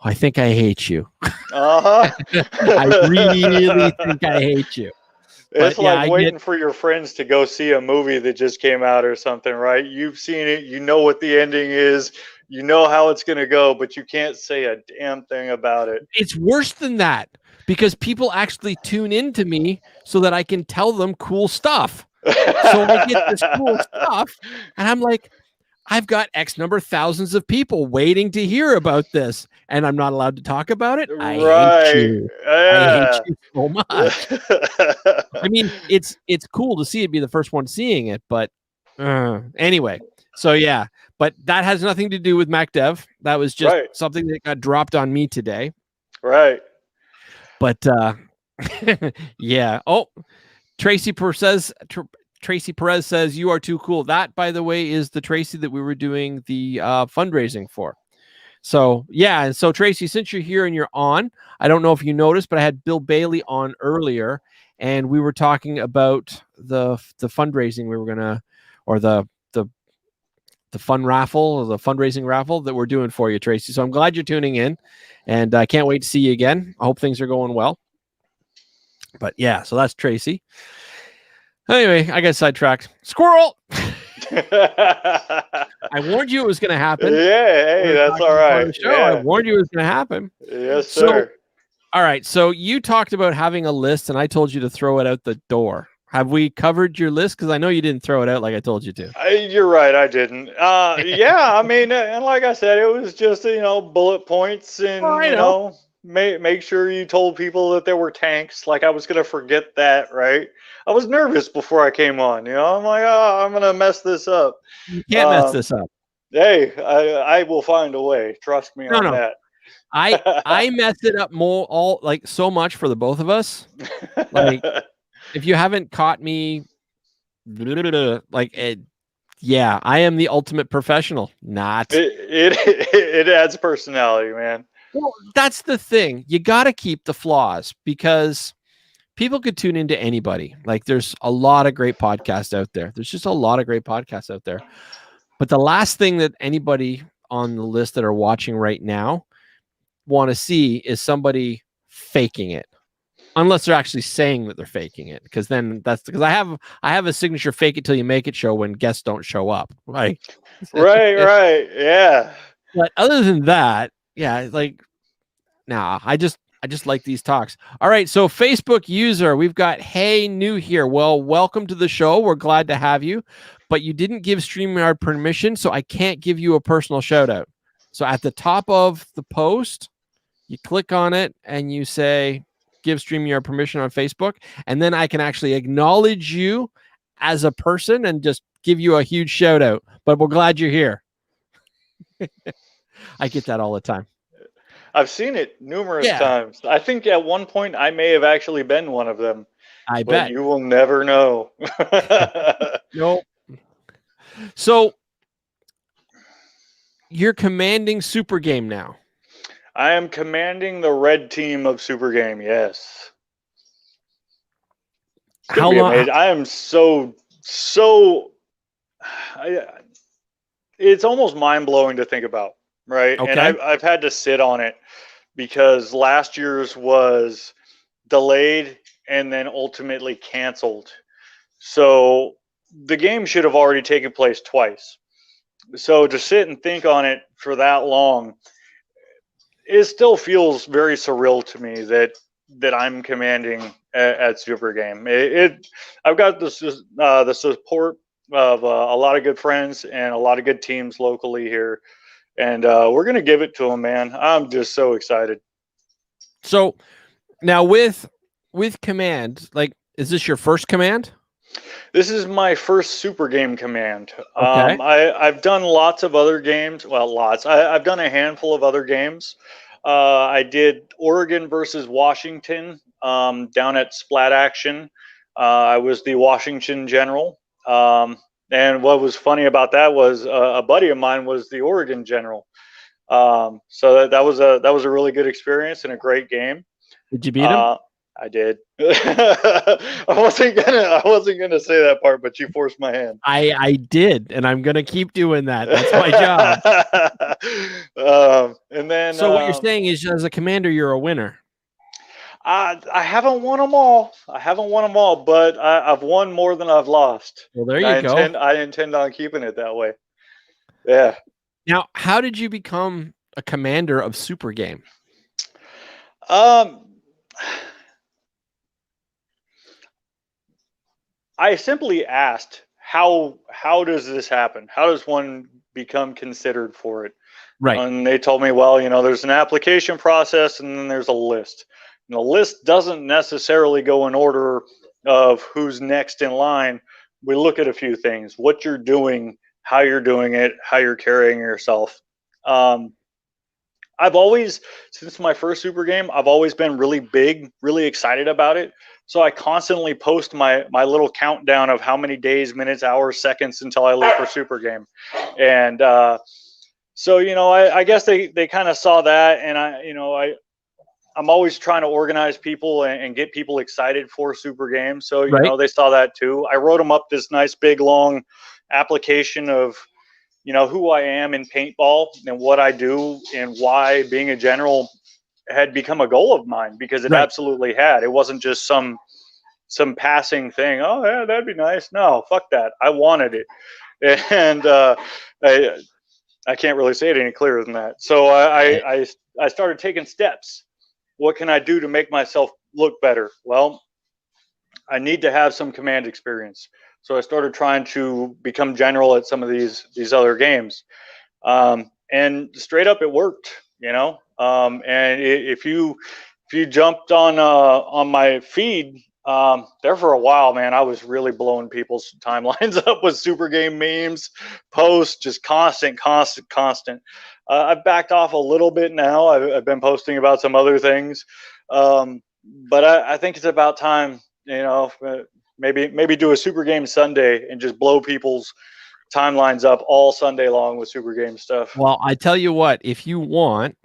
I think I hate you. I really think I hate you. It's like waiting for your friends to go see a movie that just came out or something, right? You've seen it. You know what the ending is. You know how it's going to go, but you can't say a damn thing about it. It's worse than that, because people actually tune into me so that I can tell them cool stuff. So I get this cool stuff, and I'm like, I've got X number thousands of people waiting to hear about this, and I'm not allowed to talk about it. I hate you. I hate you so much. I mean, it's cool to see it, be the first one seeing it, but anyway. So yeah, but that has nothing to do with MacDev. That was just something that got dropped on me today. Right. But yeah. Oh, Tracy Perez says you are too cool. That, by the way, is the Tracy that we were doing the fundraising for. So yeah, and so Tracy, since you're here and you're on, I don't know if you noticed, but I had Bill Bailey on earlier, and we were talking about the fundraising we were gonna, or the fun raffle, or the fundraising raffle that we're doing for you, Tracy. So I'm glad you're tuning in, and I can't wait to see you again. I hope things are going well. But yeah, so that's Tracy. Anyway, I got sidetracked. Squirrel. I warned you it was going to happen. Yeah, hey, that's all right. Yeah. I warned you it was going to happen. Yes, sir. All right, so you talked about having a list, and I told you to throw it out the door. Have we covered your list? Because I know you didn't throw it out like I told you to. You're right, I didn't. Yeah, I mean, and like I said, it was just, bullet points, and, make sure you told people that there were tanks. Like I was going to forget that, right? I was nervous before I came on, I'm like, oh, I'm going to mess this up. You can't mess this up. Hey, I will find a way. Trust me on that. I messed it up so much for the both of us. Like, if you haven't caught me, yeah, I am the ultimate professional. Not it adds personality, man. Well, that's the thing. You got to keep the flaws, because people could tune into anybody. Like, there's a lot of great podcasts out there. There's just a lot of great podcasts out there. But the last thing that anybody on the list that are watching right now want to see is somebody faking it, unless they're actually saying that they're faking it. Because then because I have a signature fake it till you make it show when guests don't show up. Right. Right. Yeah. But other than that, yeah, like, nah, I just like these talks. All right, so Facebook user, we've got Hey New here. Well, welcome to the show. We're glad to have you, but you didn't give StreamYard permission, so I can't give you a personal shout out. So at the top of the post, you click on it and you say, give StreamYard permission on Facebook, and then I can actually acknowledge you as a person and just give you a huge shout out. But we're glad you're here. I get that all the time. I've seen it numerous times. I think at one point I may have actually been one of them. I bet. You will never know. Nope. So you're commanding Supergame now. I am commanding the red team of Supergame, yes. How long? I am it's almost mind-blowing to think about, right? Okay. And I've had to sit on it because last year's was delayed and then ultimately canceled. So the game should have already taken place twice. So to sit and think on it for that long, it still feels very surreal to me that I'm commanding at Supergame. I've got the support of a lot of good friends and a lot of good teams locally here, and we're gonna give it to them, man. I'm just so excited. So now with command, like, is this your first command? This is my first Supergame command. Okay. I've done lots of other games. Well, lots. I've done a handful of other games. I did Oregon versus Washington down at Splat Action. I was the Washington general. And what was funny about that was a buddy of mine was the Oregon general. So that was a really good experience and a great game. Did you beat him? I did. I wasn't gonna say that part, but you forced my hand. I did, and I'm gonna keep doing that. That's my job. And then, so what you're saying is, as a commander, you're a winner. I haven't won them all. But I've won more than I've lost. Well, there you go. I intend on keeping it that way. Yeah. Now, how did you become a commander of Supergame? I simply asked how how does this happen? How does one become considered for it? Right. And they told me, well, there's an application process and then there's a list. And the list doesn't necessarily go in order of who's next in line. We look at a few things: what you're doing, how you're doing it, how you're carrying yourself. I've always, since my first Super Game, I've always been really big, really excited about it. So I constantly post my little countdown of how many days, minutes, hours, seconds until I leave for Super Game. And so, I guess they kind of saw that, and I'm always trying to organize people and get people excited for Super Game. So, Right. they saw that too. I wrote them up this nice big long application of who I am in paintball and what I do and why being a general had become a goal of mine, because it Right. absolutely had. It wasn't just some passing thing. Oh yeah, that'd be nice. No, fuck that. I wanted it. And I can't really say it any clearer than that. So I started taking steps. What can I do to make myself look better? Well, I need to have some command experience. So I started trying to become general at some of these other games, and straight up, it worked. And if you jumped on my feed there for a while, man, I was really blowing people's timelines up with Super Game memes, posts, just constant. I've backed off a little bit now. I've been posting about some other things, but I think it's about time. Maybe do a Super Game Sunday and just blow people's timelines up all Sunday long with Super Game stuff. Well, I tell you what, if you want,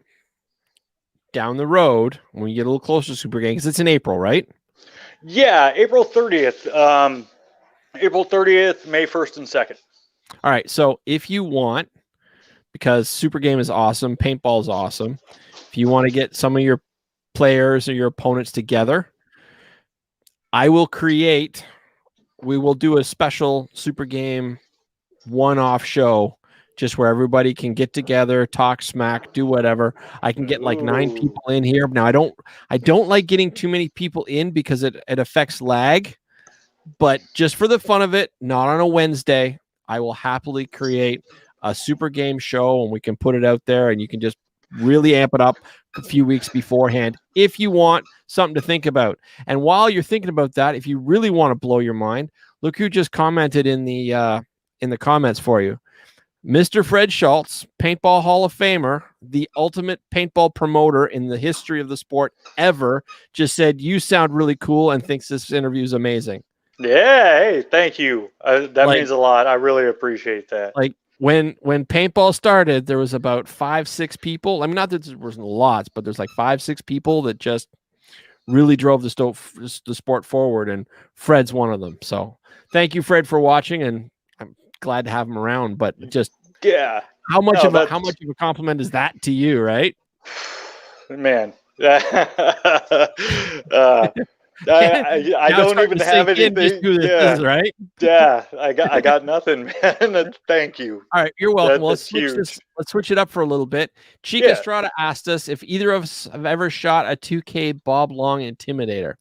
down the road, when we get a little closer to Super Game, because it's in April, right? Yeah, April 30th. April 30th, May 1st and 2nd. All right. So if you want, because Super Game is awesome, paintball is awesome, if you want to get some of your players or your opponents together, we will do a special Super Game one-off show, just where everybody can get together, talk smack, do whatever. I can get like 9 people in here. Now I don't like getting too many people in because it affects lag, but just for the fun of it, not on a Wednesday, I will happily create a Super Game show, and we can put it out there, and you can just really amp it up a few weeks beforehand if you want something to think about. And while you're thinking about that, if you really want to blow your mind, look who just commented in the comments for you. Mr. Fred Schultz, Paintball Hall of Famer, the ultimate paintball promoter in the history of the sport ever, just said, "You sound really cool," and thinks this interview is amazing. Yeah, hey, thank you. That means a lot. I really appreciate that. Like, when paintball started, there was about 5-6 people. I mean, not that there wasn't lots, but there's like 5-6 people that just really drove the sport forward, and Fred's one of them. So thank you, Fred, for watching, and I'm glad to have him around. But just how much of a compliment is that to you, right? Man, I don't even have anything. Yeah, right? Yeah, I got nothing, man. Thank you. All right, you're welcome. Let's switch it up for a little bit. Chica Estrada asked us if either of us have ever shot a 2K Bob Long Intimidator.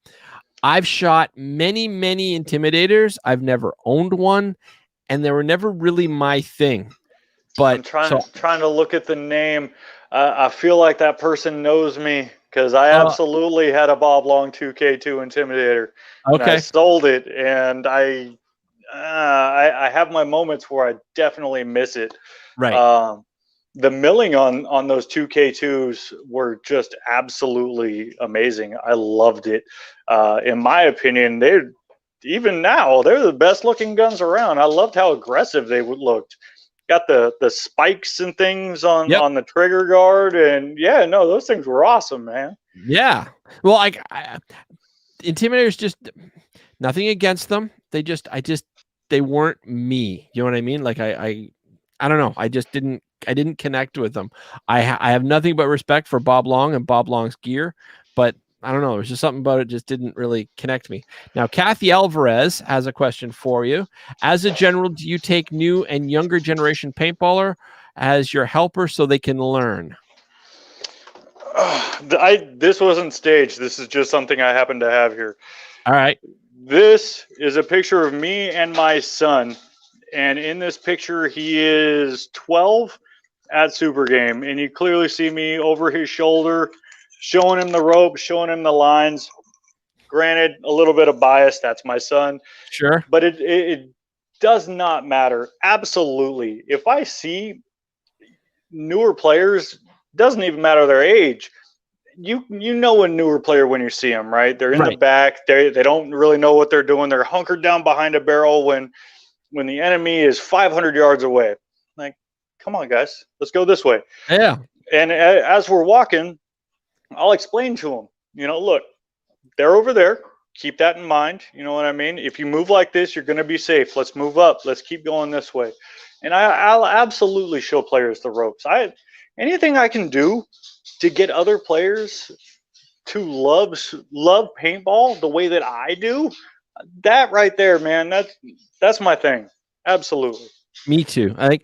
I've shot many Intimidators. I've never owned one, and they were never really my thing. But I'm trying to look at the name. I feel like that person knows me, because I absolutely had a Bob Long 2K2 Intimidator. Okay. And I sold it, and I have my moments where I definitely miss it. Right. The milling on those 2K2s were just absolutely amazing. I loved it. In my opinion, even now they're the best looking guns around. I loved how aggressive they looked. Got the spikes and things on the trigger guard, and those things were awesome, man. Yeah. Well, Intimidators, just nothing against them. They weren't me. You know what I mean? Like I don't know. I didn't connect with them. I have nothing but respect for Bob Long and Bob Long's gear, but I don't know. There's just something about it just didn't really connect me. Now, Kathy Alvarez has a question for you. As a general, do you take new and younger generation paintballer as your helper so they can learn? This wasn't staged. This is just something I happen to have here. All right. This is a picture of me and my son, And in this picture, he is 12 at Supergame. And you clearly see me over his shoulder, showing him the rope, showing him the lines. Granted, a little bit of bias. That's my son. Sure. But it does not matter. Absolutely. If I see newer players, doesn't even matter their age. You know a newer player when you see them, right? They're in the back. They don't really know what they're doing. They're hunkered down behind a barrel when the enemy is 500 yards away. Like, come on, guys, let's go this way. Yeah. And as we're walking, I'll explain to them, look, they're over there. Keep that in mind. You know what I mean? If you move like this, you're going to be safe. Let's move up. Let's keep going this way. And I'll absolutely show players the ropes. Anything I can do to get other players to love paintball the way that I do, that right there, man, that's my thing. Absolutely. Me too. I think,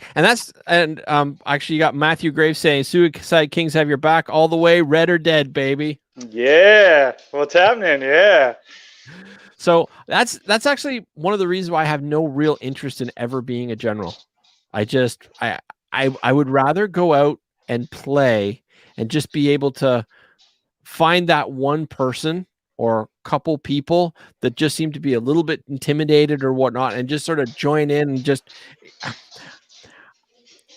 and actually you got Matthew Graves saying Suicide Kings have your back all the way, red or dead, baby. Yeah. What's happening? Yeah. So that's actually one of the reasons why I have no real interest in ever being a general. I would rather go out and play and just be able to find that one person or couple people that just seem to be a little bit intimidated or whatnot and just sort of join in and just.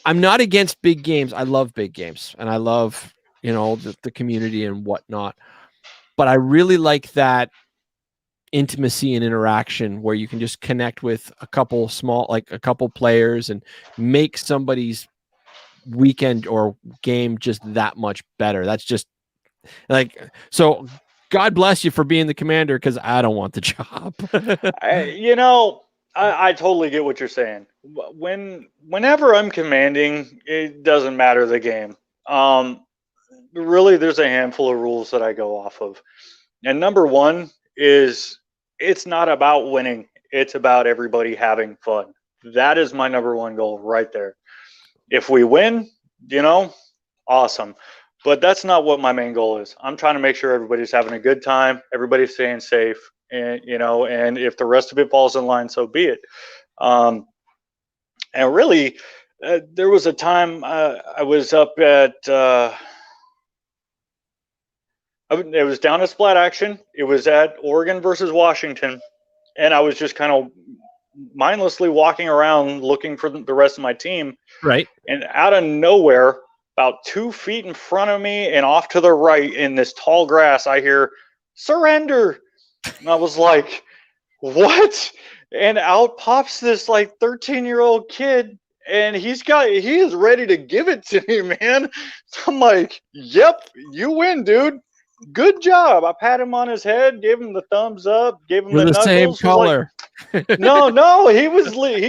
I'm not against big games. I love big games and I love, the community and whatnot. But I really like that intimacy and interaction where you can just connect with a couple players and make somebody's weekend or game just that much better. That's just so God bless you for being the commander, because I don't want the job. I totally get what you're saying. Whenever I'm commanding, it doesn't matter the game. Really, there's a handful of rules that I go off of. And number one is it's not about winning. It's about everybody having fun. That is my number one goal right there. If we win, awesome. But that's not what my main goal is. I'm trying to make sure everybody's having a good time, everybody's staying safe, and and if the rest of it falls in line, so be it. And really, there was a time I was up at it was down at Splat Action. It was at Oregon versus Washington, and I was just kind of mindlessly walking around looking for the rest of my team. Right. And out of nowhere, about 2 feet in front of me and off to the right in this tall grass, I hear surrender. And I was like, what? And out pops this 13-year-old kid, and he is ready to give it to me, man. So I'm like, yep, you win, dude. Good job. I pat him on his head, gave him the thumbs up, gave him the knuckles. Same color. No, he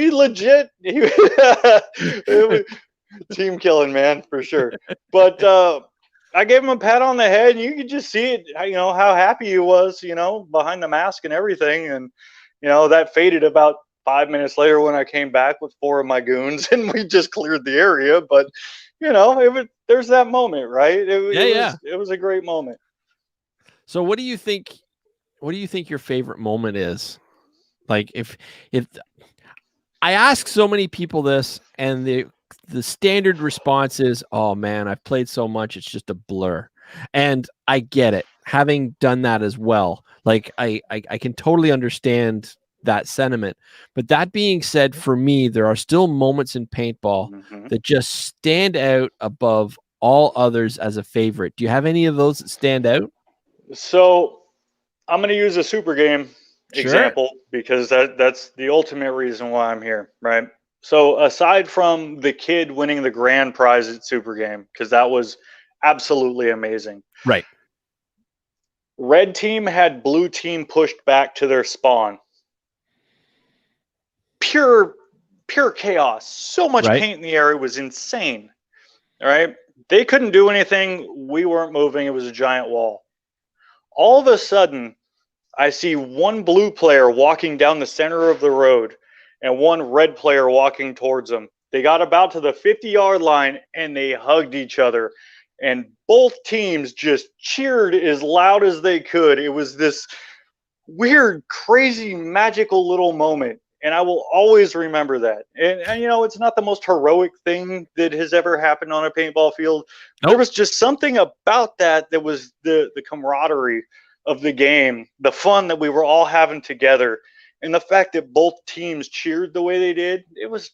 legit. Team killing, man, for sure. But I gave him a pat on the head, and you could just see it, how happy he was, behind the mask and everything. And, that faded about 5 minutes later when I came back with 4 of my goons, and we just cleared the area. But, there's that moment, right? It was a great moment. So what do you think your favorite moment is? If I ask so many people this, and the standard response is, oh man, I've played so much, it's just a blur. And I get it, having done that as well. I can totally understand that sentiment. But that being said, for me, there are still moments in paintball that just stand out above all others as a favorite. Do you have any of those that stand out? So I'm going to use a Supergame example, because that's the ultimate reason why I'm here, right? So aside from the kid winning the grand prize at Supergame, because that was absolutely amazing. Right. Red team had blue team pushed back to their spawn. Pure chaos. So much paint in the air. It was insane. All right. They couldn't do anything. We weren't moving. It was a giant wall. All of a sudden, I see one blue player walking down the center of the road and one red player walking towards them. They got about to the 50-yard line, and they hugged each other. And both teams just cheered as loud as they could. It was this weird, crazy, magical little moment. And I will always remember that. And it's not the most heroic thing that has ever happened on a paintball field. Nope. There was just something about that was the camaraderie of the game, the fun that we were all having together, and the fact that both teams cheered the way they did. It was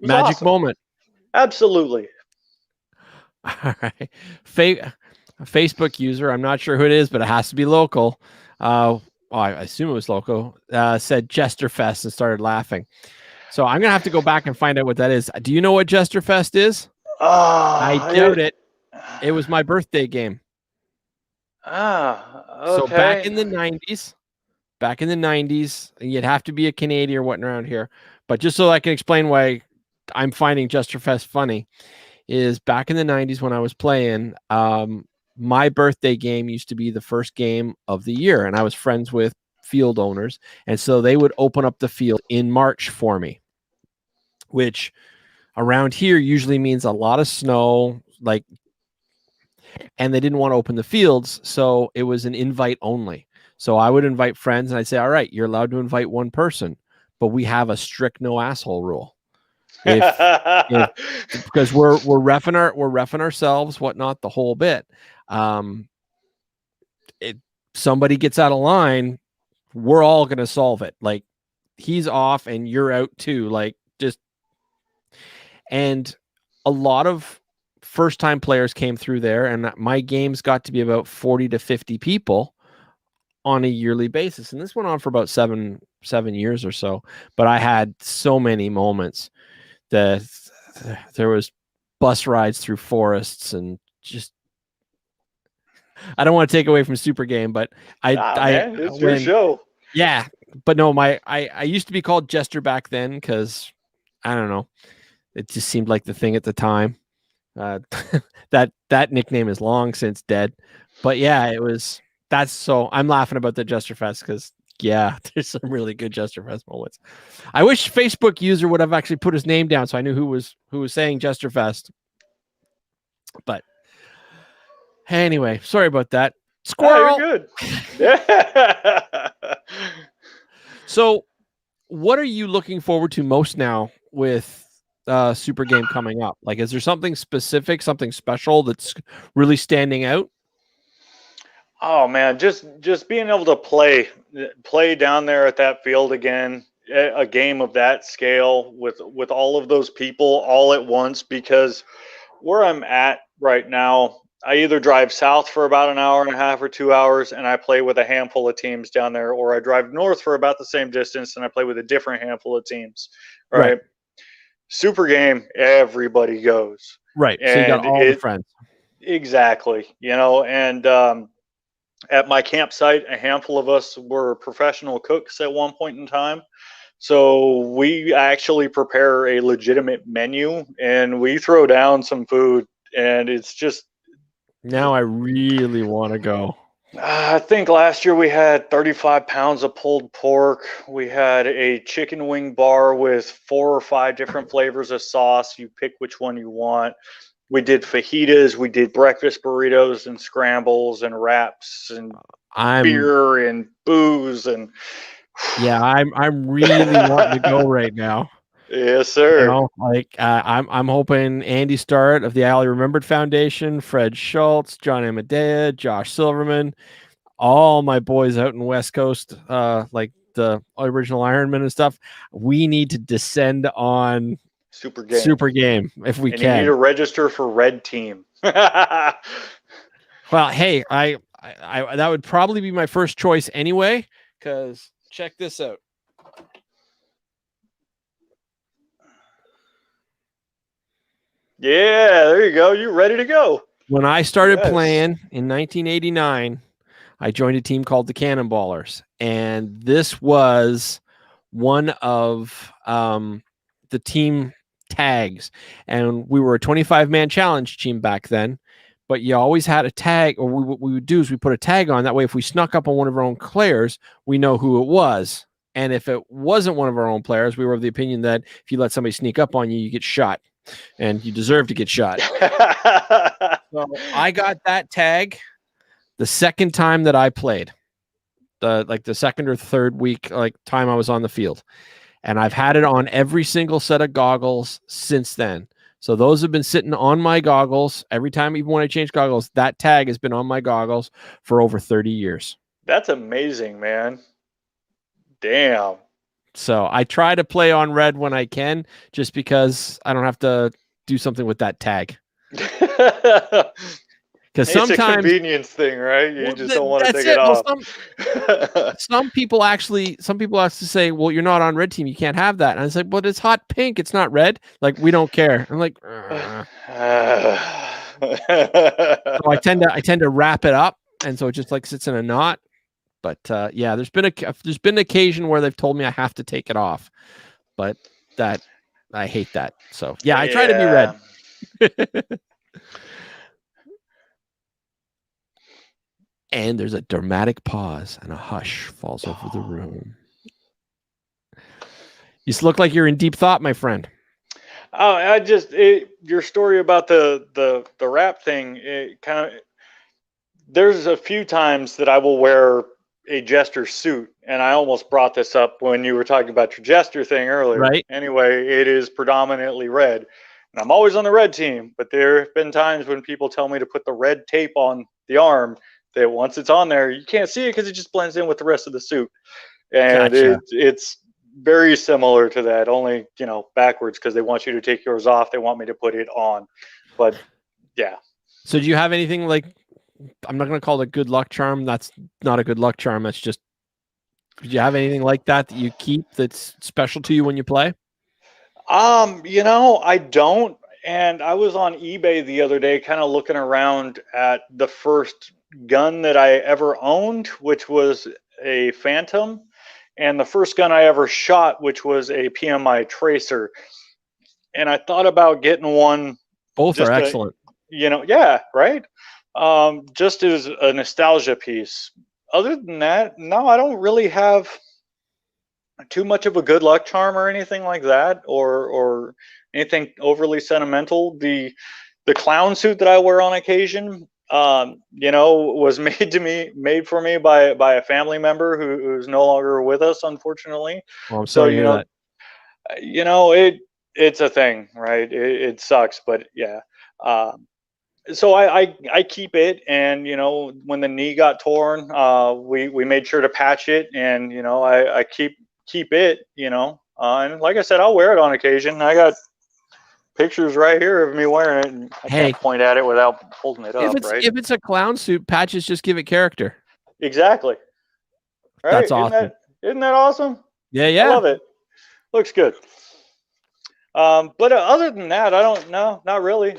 magic awesome. moment. Absolutely. All right. Facebook user, I'm not sure who it is, but it has to be local. I assume it was local, said Jesterfest and started laughing. So I'm going to have to go back and find out what that is. Do you know what Jesterfest is? I doubt it. It was my birthday game. Okay. So back in the 90s, you'd have to be a Canadian or whatnot around here. But just so I can explain why I'm finding Jesterfest funny, is back in the 90s when I was playing, my birthday game used to be the first game of the year, and I was friends with field owners, and so they would open up the field in March for me, which around here usually means a lot of snow, and they didn't want to open the fields, so it was an invite only. So I would invite friends, and I'd say, all right, you're allowed to invite one person, but we have a strict no asshole rule. Because we're reffing ourselves, whatnot, the whole bit. Somebody gets out of line, we're all gonna solve it. Like, he's off and you're out too. And a lot of first-time players came through there, and my games got to be about 40 to 50 people on a yearly basis. And this went on for about seven years or so. But I had so many moments that there was bus rides through forests, and just, I don't want to take away from Supergame, but it's your show. Yeah, but no, I used to be called Jester back then because, I don't know, it just seemed like the thing at the time. That nickname is long since dead, but yeah, so I'm laughing about the Jesterfest because, yeah, there's some really good Jesterfest moments. I wish Facebook user would have actually put his name down so I knew who was saying Jesterfest. But anyway, sorry about that. Squirrel. Oh, you're good. Yeah. So, what are you looking forward to most now with Supergame coming up? Like, is there something specific, something special that's really standing out? Oh man, just being able to play down there at that field again, a game of that scale with all of those people all at once, because where I'm at right now, I either drive south for about an hour and a half or 2 hours and I play with a handful of teams down there, or I drive north for about the same distance and I play with a different handful of teams. Right. Super game, everybody goes. Right. So you got all the friends. Exactly. And at my campsite, a handful of us were professional cooks at one point in time. So we actually prepare a legitimate menu and we throw down some food, and it's just. Now I really want to go. I think last year we had 35 pounds of pulled pork. We had a chicken wing bar with 4 or 5 different flavors of sauce. You pick which one you want. We did fajitas. We did breakfast burritos and scrambles and wraps and beer and booze and. Yeah, I'm really wanting to go right now. Yes, sir. I'm hoping Andy Starrett of the Alley Remembered Foundation, Fred Schultz, John Amadea, Josh Silverman, all my boys out in West Coast, like the original Ironman and stuff. We need to descend on Supergame if we can. You need to register for Red Team. Well, hey, I that would probably be my first choice anyway, because check this out. Yeah, there you go. You're ready to go. When I started playing in 1989, I joined a team called the Cannonballers, and this was one of the team tags, and we were a 25-man challenge team back then, but you always had a tag, or what we would do is we put a tag on. That way, if we snuck up on one of our own players, we know who it was. And if it wasn't one of our own players, we were of the opinion that if you let somebody sneak up on you, you get shot. And you deserve to get shot. So I got that tag the second time that I played. the second or third week time I was on the field, and I've had it on every single set of goggles since then. So those have been sitting on my goggles every time, even when I change goggles. That tag has been on my goggles for over 30 years. That's amazing, man. Damn. So I try to play on red when I can, just because I don't have to do something with that tag. Because sometimes it's a convenience thing, right? You just don't want to take it off. Some people actually say, "Well, you're not on red team, you can't have that." And I say, "But it's hot pink, it's not red. Like, we don't care." I'm like, so I tend to wrap it up, and so it just sits in a knot. But yeah, there's been an occasion where they've told me I have to take it off, but that I hate that. So yeah, I try to be red. And there's a dramatic pause, and a hush falls over the room. You look like you're in deep thought, my friend. Oh, your story about the wrap thing. It kind of, there's a few times that I will wear a jester suit, and I almost brought this up when you were talking about your jester thing earlier. Right. Anyway, it is predominantly red, and I'm always on the red team. But there have been times when people tell me to put the red tape on the arm, that once it's on there, you can't see it because it just blends in with the rest of the suit. And Gotcha. it's very similar to that, only, backwards, because they want you to take yours off. They want me to put it on. But yeah. So do you have anything I'm not going to call it a good luck charm. That's not a good luck charm. That's just, do you have anything like that you keep that's special to you when you play? I don't. And I was on eBay the other day kind of looking around at the first gun that I ever owned, which was a Phantom, and the first gun I ever shot, which was a PMI Tracer. And I thought about getting one. Both are excellent. Yeah, right? Just as a nostalgia piece. Other than that, no, I don't really have too much of a good luck charm or anything like that, or anything overly sentimental. The clown suit that I wear on occasion, was made for me by a family member who's no longer with us, unfortunately. Well, I'm sorry to hear that. It's a thing, right? It sucks, but yeah. So I keep it, and when the knee got torn, we made sure to patch it, and I keep it, and like I said, I'll wear it on occasion. I got pictures right here of me wearing it, and I can't point at it without holding it up, right? If it's a clown suit, patches just give it character. Exactly. Right? That's awesome. Isn't that awesome? Yeah. I love it. Looks good. But other than that, I don't know. Not really.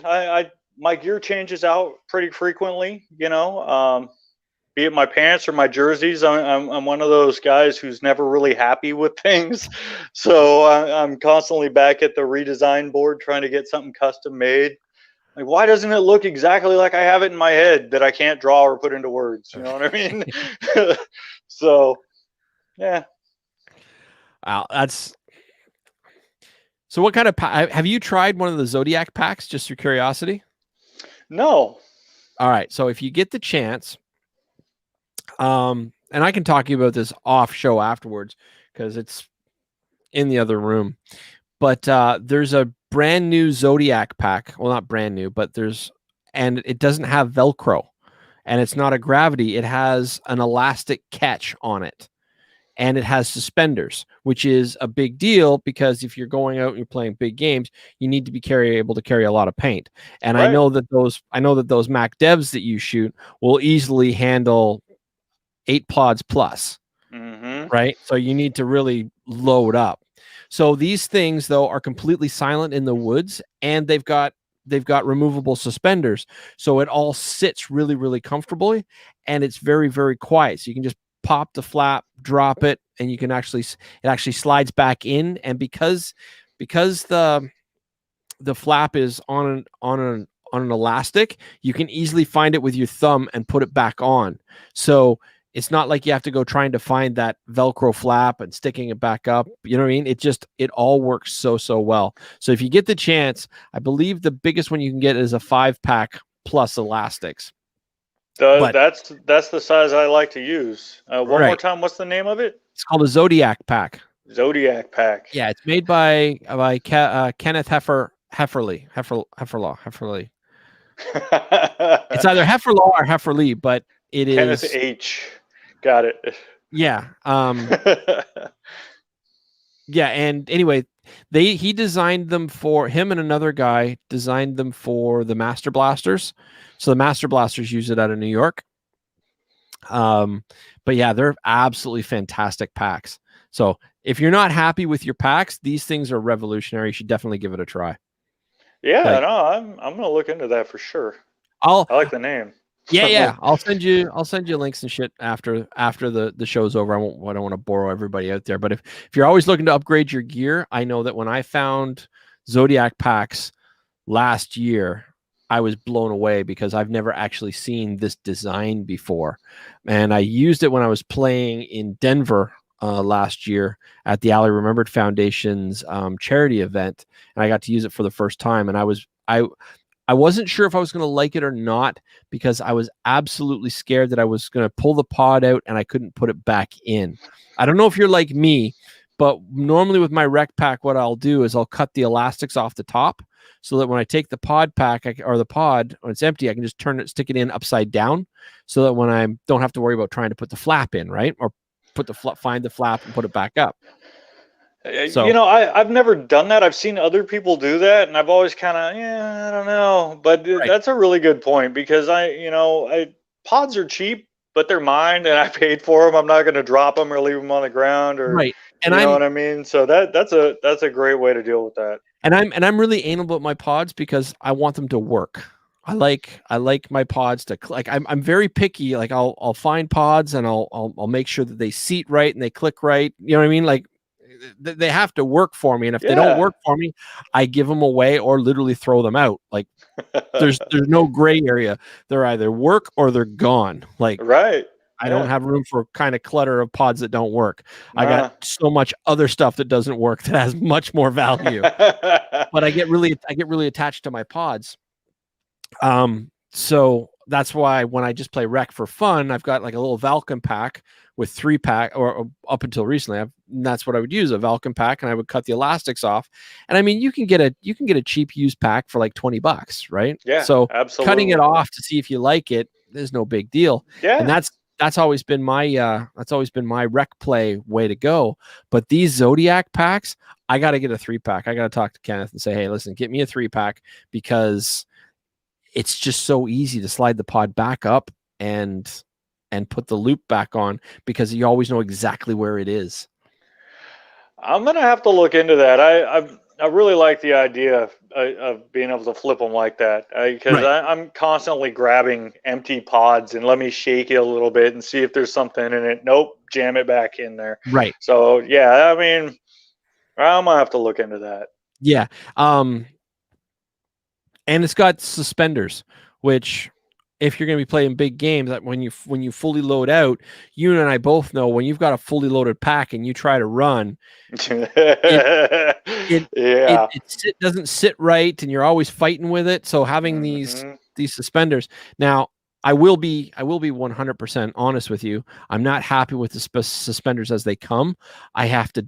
My gear changes out pretty frequently, be it my pants or my jerseys. I'm one of those guys who's never really happy with things. So I'm constantly back at the redesign board trying to get something custom made. Like, why doesn't it look exactly like I have it in my head that I can't draw or put into words? You know what I mean? So, yeah. Wow, so what kind of have you tried one of the Zodiac packs, just through curiosity? No. All right. So if you get the chance, and I can talk to you about this off show afterwards because it's in the other room, but there's a brand new Zodiac pack. Well, not brand new, but and it doesn't have Velcro, and it's not a gravity. It has an elastic catch on it. And it has suspenders, which is a big deal because if you're going out and you're playing big games, you need to be able to carry a lot of paint. And right. I know that those Mac Devs that you shoot will easily handle 8 pods plus, right? So you need to really load up. So these things, though, are completely silent in the woods, and they've got removable suspenders, so it all sits really, really comfortably, and it's very, very quiet. So you can just pop the flap, drop it, and it actually slides back in. And because the flap is on an elastic, you can easily find it with your thumb and put it back on. So it's not like you have to go trying to find that Velcro flap and sticking it back up. You know what I mean? It all works so well. So if you get the chance, I believe the biggest one you can get is a 5-pack plus elastics. But That's the size I like to use. One more Right. time, what's the name of it? It's called a Zodiac pack. Zodiac pack. Yeah, it's made by Kenneth Hefferly. It's either Hefferlaw or Hefferly, but it Kenneth is. H. Got it. Yeah. Yeah, and anyway, he designed them for him, and another guy designed them for the Master Blasters. So the Master Blasters use it out of New York. But yeah, they're absolutely fantastic packs. So if you're not happy with your packs, these things are revolutionary. You should definitely give it a try. Yeah, no, I'm gonna look into that for sure. I like the name. Yeah. I'll send you links and shit after the show's over. I don't want to bore everybody out there, but if you're always looking to upgrade your gear, I know that when I found Zodiac packs last year, I was blown away because I've never actually seen this design before. And I used it when I was playing in Denver last year at the Ally Remembered Foundation's charity event, and I got to use it for the first time. And I wasn't sure if I was going to like it or not because I was absolutely scared that I was going to pull the pod out and I couldn't put it back in. I don't know if you're like me, but normally with my rec pack, what I'll do is I'll cut the elastics off the top so that when I take the pod pack or the pod when it's empty, I can just stick it in upside down so that when I don't have to worry about trying to put the flap in, right? Or find the flap and put it back up. So, I've never done that. I've seen other people do that, and I've always kind of, I don't know. But right. That's a really good point because pods are cheap, but they're mine, and I paid for them. I'm not going to drop them or leave them on the ground, or right. And you know what I mean. So that's a great way to deal with that. And I'm really anal about my pods because I want them to work. I like my pods to like. I'm very picky. Like I'll find pods and I'll make sure that they seat right and they click right. You know what I mean? Like they have to work for me, and if they don't work for me, I give them away or literally throw them out. Like there's no gray area. They're either work or they're gone. Like right. I don't have room for kind of clutter of pods that don't work. I got so much other stuff that doesn't work that has much more value. But I get really attached to my pods. So that's why when I just play rec for fun, I've got like a little Valken pack with 3-pack, or up until recently, that's what I would use, a Valken pack, and I would cut the elastics off. And I mean, you can get a cheap used pack for like $20, right? Yeah. So absolutely. Cutting it off to see if you like it, there's no big deal. Yeah. And that's always been my rec play way to go. But these Zodiac packs, I got to get a 3-pack. I got to talk to Kenneth and say, hey, listen, get me a 3-pack because it's just so easy to slide the pod back up and put the loop back on because you always know exactly where it is. I'm gonna have to look into that. I really like the idea of being able to flip them like that because I'm constantly grabbing empty pods and let me shake it a little bit and see if there's something in it. Nope, jam it back in there. Right. So yeah, I mean, I'm gonna have to look into that. Yeah. And it's got suspenders, which if you're going to be playing big games, that when you fully load out, you and I both know when you've got a fully loaded pack and you try to run, it doesn't sit right, and you're always fighting with it. So having these suspenders. Now, I will be 100% honest with you. I'm not happy with the suspenders as they come. I have to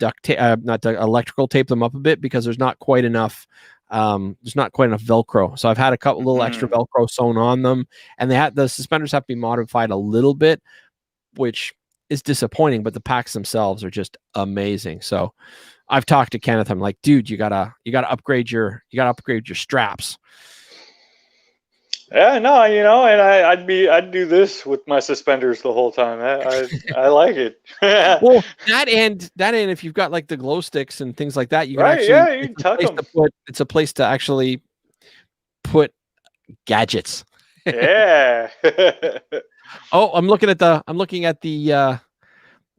electrical tape them up a bit because there's not quite enough. There's not quite enough Velcro, so I've had a couple little extra Velcro sewn on them, and the suspenders have to be modified a little bit, which is disappointing. But the packs themselves are just amazing. So I've talked to Kenneth. I'm like, dude, you gotta upgrade your straps. Yeah, no, and I'd do this with my suspenders the whole time. I like it. Well, that end, if you've got like the glow sticks and things like that, you can actually, you can tuck them. It's a place to actually put gadgets. Yeah. Oh, I'm looking at the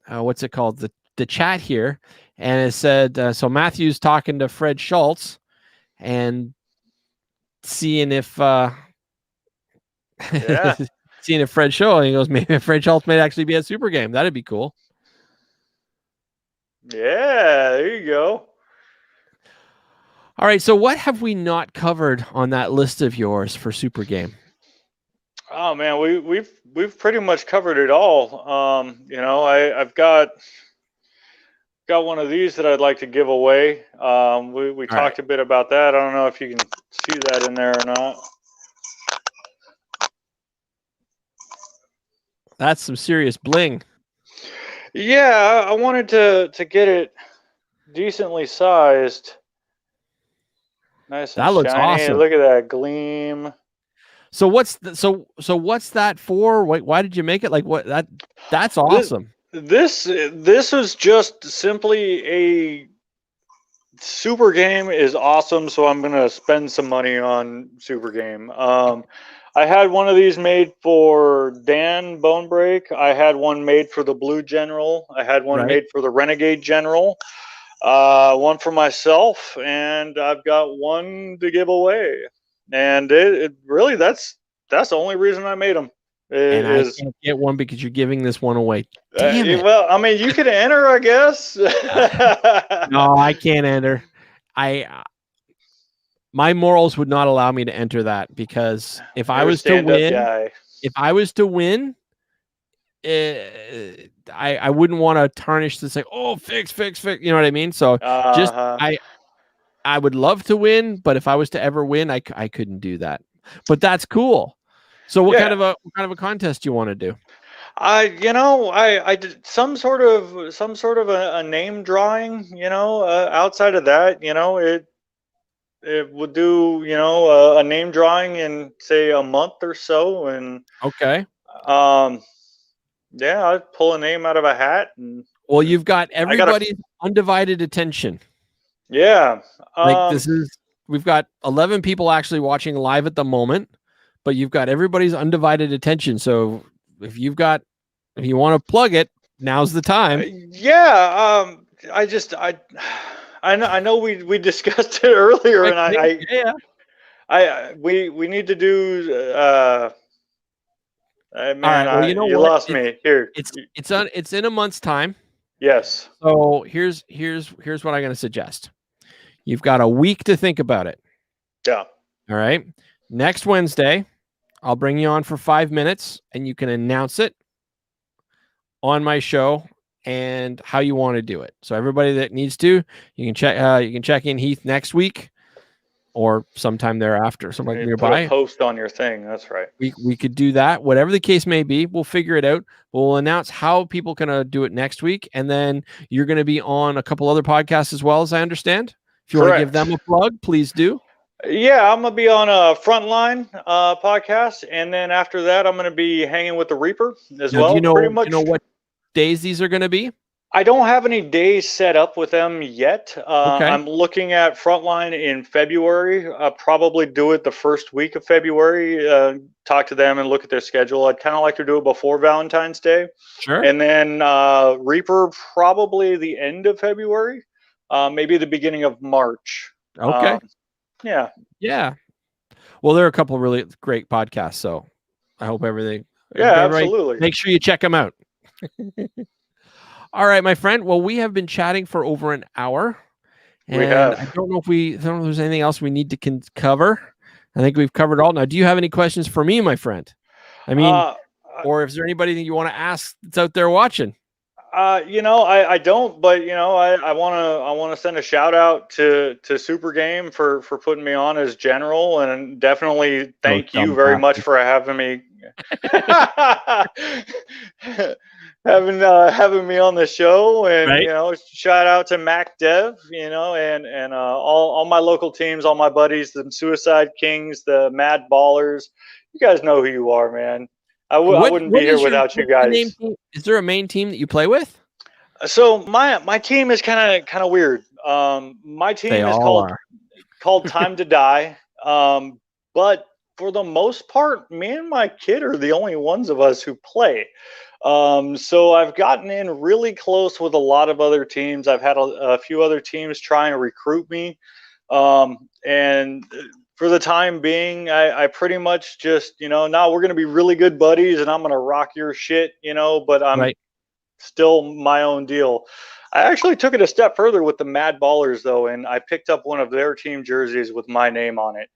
what's it called? The chat here, and it said so Matthew's talking to Fred Schultz and seeing if seeing if Fred Schultz, and he goes, maybe Fred Schultz may actually be at Supergame. That'd be cool. Yeah, there you go. All right, so what have we not covered on that list of yours for Supergame? Oh man, we've pretty much covered it all. I've got one of these that I'd like to give away. We talked a bit about that. I don't know if you can see that in there or not. That's some serious bling. Yeah, I wanted to get it decently sized. Nice and That looks shiny. awesome. Look at that gleam. So what's what's that for? Why did you make it? Like what that's awesome. This is just simply a Supergame is awesome, so I'm gonna spend some money on Supergame. I had one of these made for Dan Bonebreak. I had one made for the Blue General. I had one made for the Renegade General. One for myself, and I've got one to give away. And it really that's the only reason I made them. And I can't get one because you're giving this one away. Damn it. Well, I mean, you can enter, I guess. No, I can't enter. My morals would not allow me to enter that, because if I was to win, I wouldn't want to tarnish this, like, oh, fix. You know what I mean? So just I would love to win, but if I was to ever win, I couldn't do that. But that's cool. So what kind of a contest do you want to do? I did some sort of a name drawing, outside of that, it would do, a name drawing in, say, a month or so. And I'd pull a name out of a hat. And well, you've got everybody's undivided attention. Yeah. Like we've got 11 people actually watching live at the moment, but you've got everybody's undivided attention. So if you want to plug it, now's the time. I know we discussed it earlier, and we need to do. Man, all right, well, you lost me here. It's in a month's time. Yes. So here's what I'm going to suggest. You've got a week to think about it. Yeah. All right. Next Wednesday, I'll bring you on for 5 minutes, and you can announce it on my show and how you want to do it. So everybody that needs to, you can check in Heath next week or sometime thereafter, something nearby. Put a post on your thing. That's right. We could do that. Whatever the case may be, we'll figure it out. We'll announce how people can do it next week, and then you're going to be on a couple other podcasts as well, as I understand. If you want to give them a plug, please do. Yeah, I'm going to be on a Frontline podcast, and then after that, I'm going to be hanging with the Reaper as well. Do you know what days these are going to be? I don't have any days set up with them yet. I'm looking at Frontline in February. I'll probably do it the first week of February, talk to them and look at their schedule. I'd kind of like to do it before Valentine's Day. Sure. And then Reaper probably the end of February, maybe the beginning of March. Okay. Yeah. Well, there are a couple of really great podcasts, so I hope everything. Yeah, absolutely. Make sure you check them out. All right, my friend. Well, we have been chatting for over an hour, and I don't know if there's anything else we need to cover. I think we've covered all. Now, do you have any questions for me, my friend? I mean, or is there anybody that you want to ask that's out there watching? I don't, but I want to send a shout out to Supergame for putting me on as general, and definitely thank you very much for having me. Having me on the show, and shout out to Mac Dev, and all my local teams, all my buddies, the Suicide Kings, the Mad Ballers. You guys know who you are, man. I wouldn't be here without you guys. Is there a main team that you play with? So my team is kind of weird. My team is called Time to Die. But for the most part, me and my kid are the only ones of us who play. So I've gotten in really close with a lot of other teams. I've had a few other teams trying to recruit me. And for the time being, I pretty much just, now we're going to be really good buddies and I'm going to rock your shit, but I'm still my own deal. I actually took it a step further with the Mad Ballers, though, and I picked up one of their team jerseys with my name on it.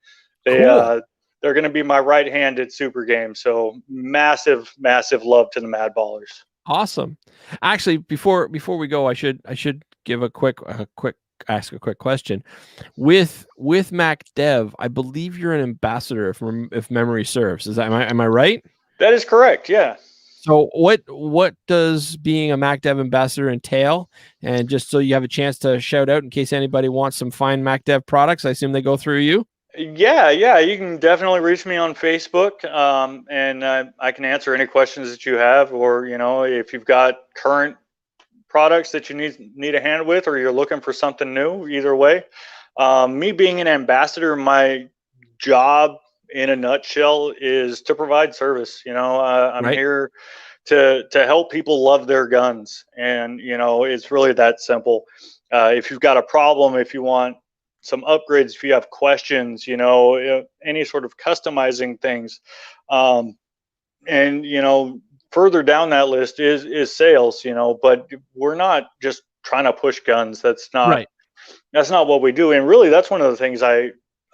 they're going to be my right hand at Supergame. So massive, massive love to the Mad Ballers. Awesome. Actually, before we go, I should give ask a quick question. With Mac Dev, I believe you're an ambassador, if memory serves. Am I right? That is correct. Yeah. So what does being a Mac Dev ambassador entail? And just so you have a chance to shout out in case anybody wants some fine Mac Dev products, I assume they go through you. Yeah, you can definitely reach me on Facebook, and I can answer any questions that you have, or if you've got current products that you need a hand with, or you're looking for something new. Either way, me being an ambassador, my job in a nutshell is to provide service. I'm Right. here to help people love their guns, and it's really that simple. If you've got a problem, if you want some upgrades, if you have questions, any sort of customizing things, and further down that list is sales, but we're not just trying to push guns. That's not what we do. And really, that's one of the things I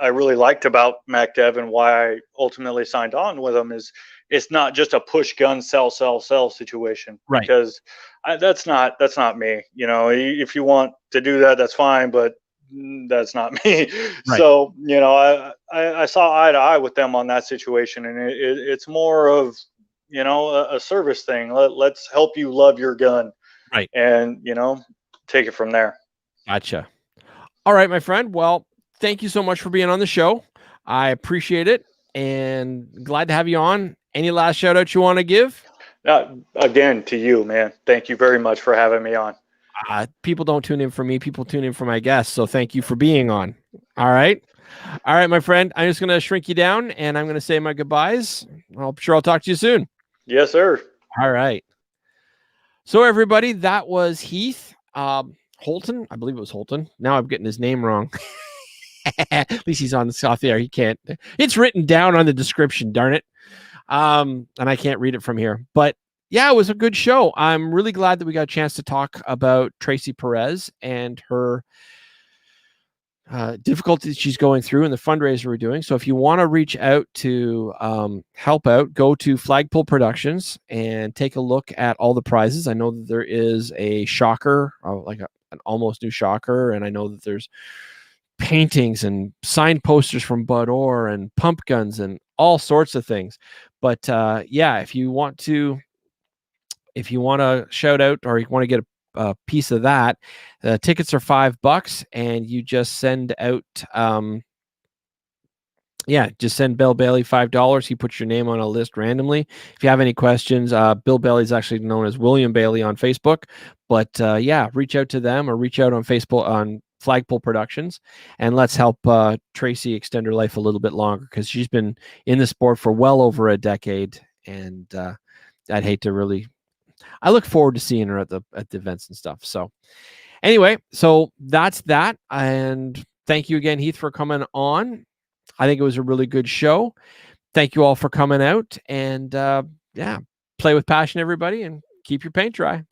really liked about MacDev, and why I ultimately signed on with them, is it's not just a push gun, sell situation. Right. Because that's not me. If you want to do that, that's fine, but that's not me. Right. So I saw eye to eye with them on that situation, and it's more of a service thing. Let's help you love your gun, right? And take it from there. Gotcha. All right, my friend. Well, thank you so much for being on the show. I appreciate it, and glad to have you on. Any last shout outs you want to give? Again, to you, man. Thank you very much for having me on. People don't tune in for me. People tune in for my guests. So thank you for being on. All right, my friend. I'm just going to shrink you down, and I'm going to say my goodbyes. I'm sure I'll talk to you soon. Yes, sir. All right. So everybody, that was Heath Holton. I believe it was Holton. Now I'm getting his name wrong. At least he's on the off there. He can't. It's written down on the description. Darn it. And I can't read it from here. But yeah, it was a good show. I'm really glad that we got a chance to talk about Tracy Perez and her difficulties she's going through and the fundraiser we're doing. So if you want to reach out to help out, go to Flagpole Productions and take a look at all the prizes. I know that there is a shocker, like an almost new shocker, and I know that there's paintings and signed posters from Bud Orr and pump guns and all sorts of things. But yeah, if you want to shout out, or you want to get a piece of that, the tickets are $5, and you just send out just send Bill Bailey $5. He puts your name on a list randomly. If you have any questions, Bill Bailey is actually known as William Bailey on Facebook, but reach out to them, or reach out on Facebook on Flagpole Productions, and let's help Tracy extend her life a little bit longer, because she's been in the sport for well over a decade, and I look forward to seeing her at the events and stuff. So anyway, so that's that. And thank you again, Heath, for coming on. I think it was a really good show. Thank you all for coming out, and play with passion, everybody, and keep your paint dry.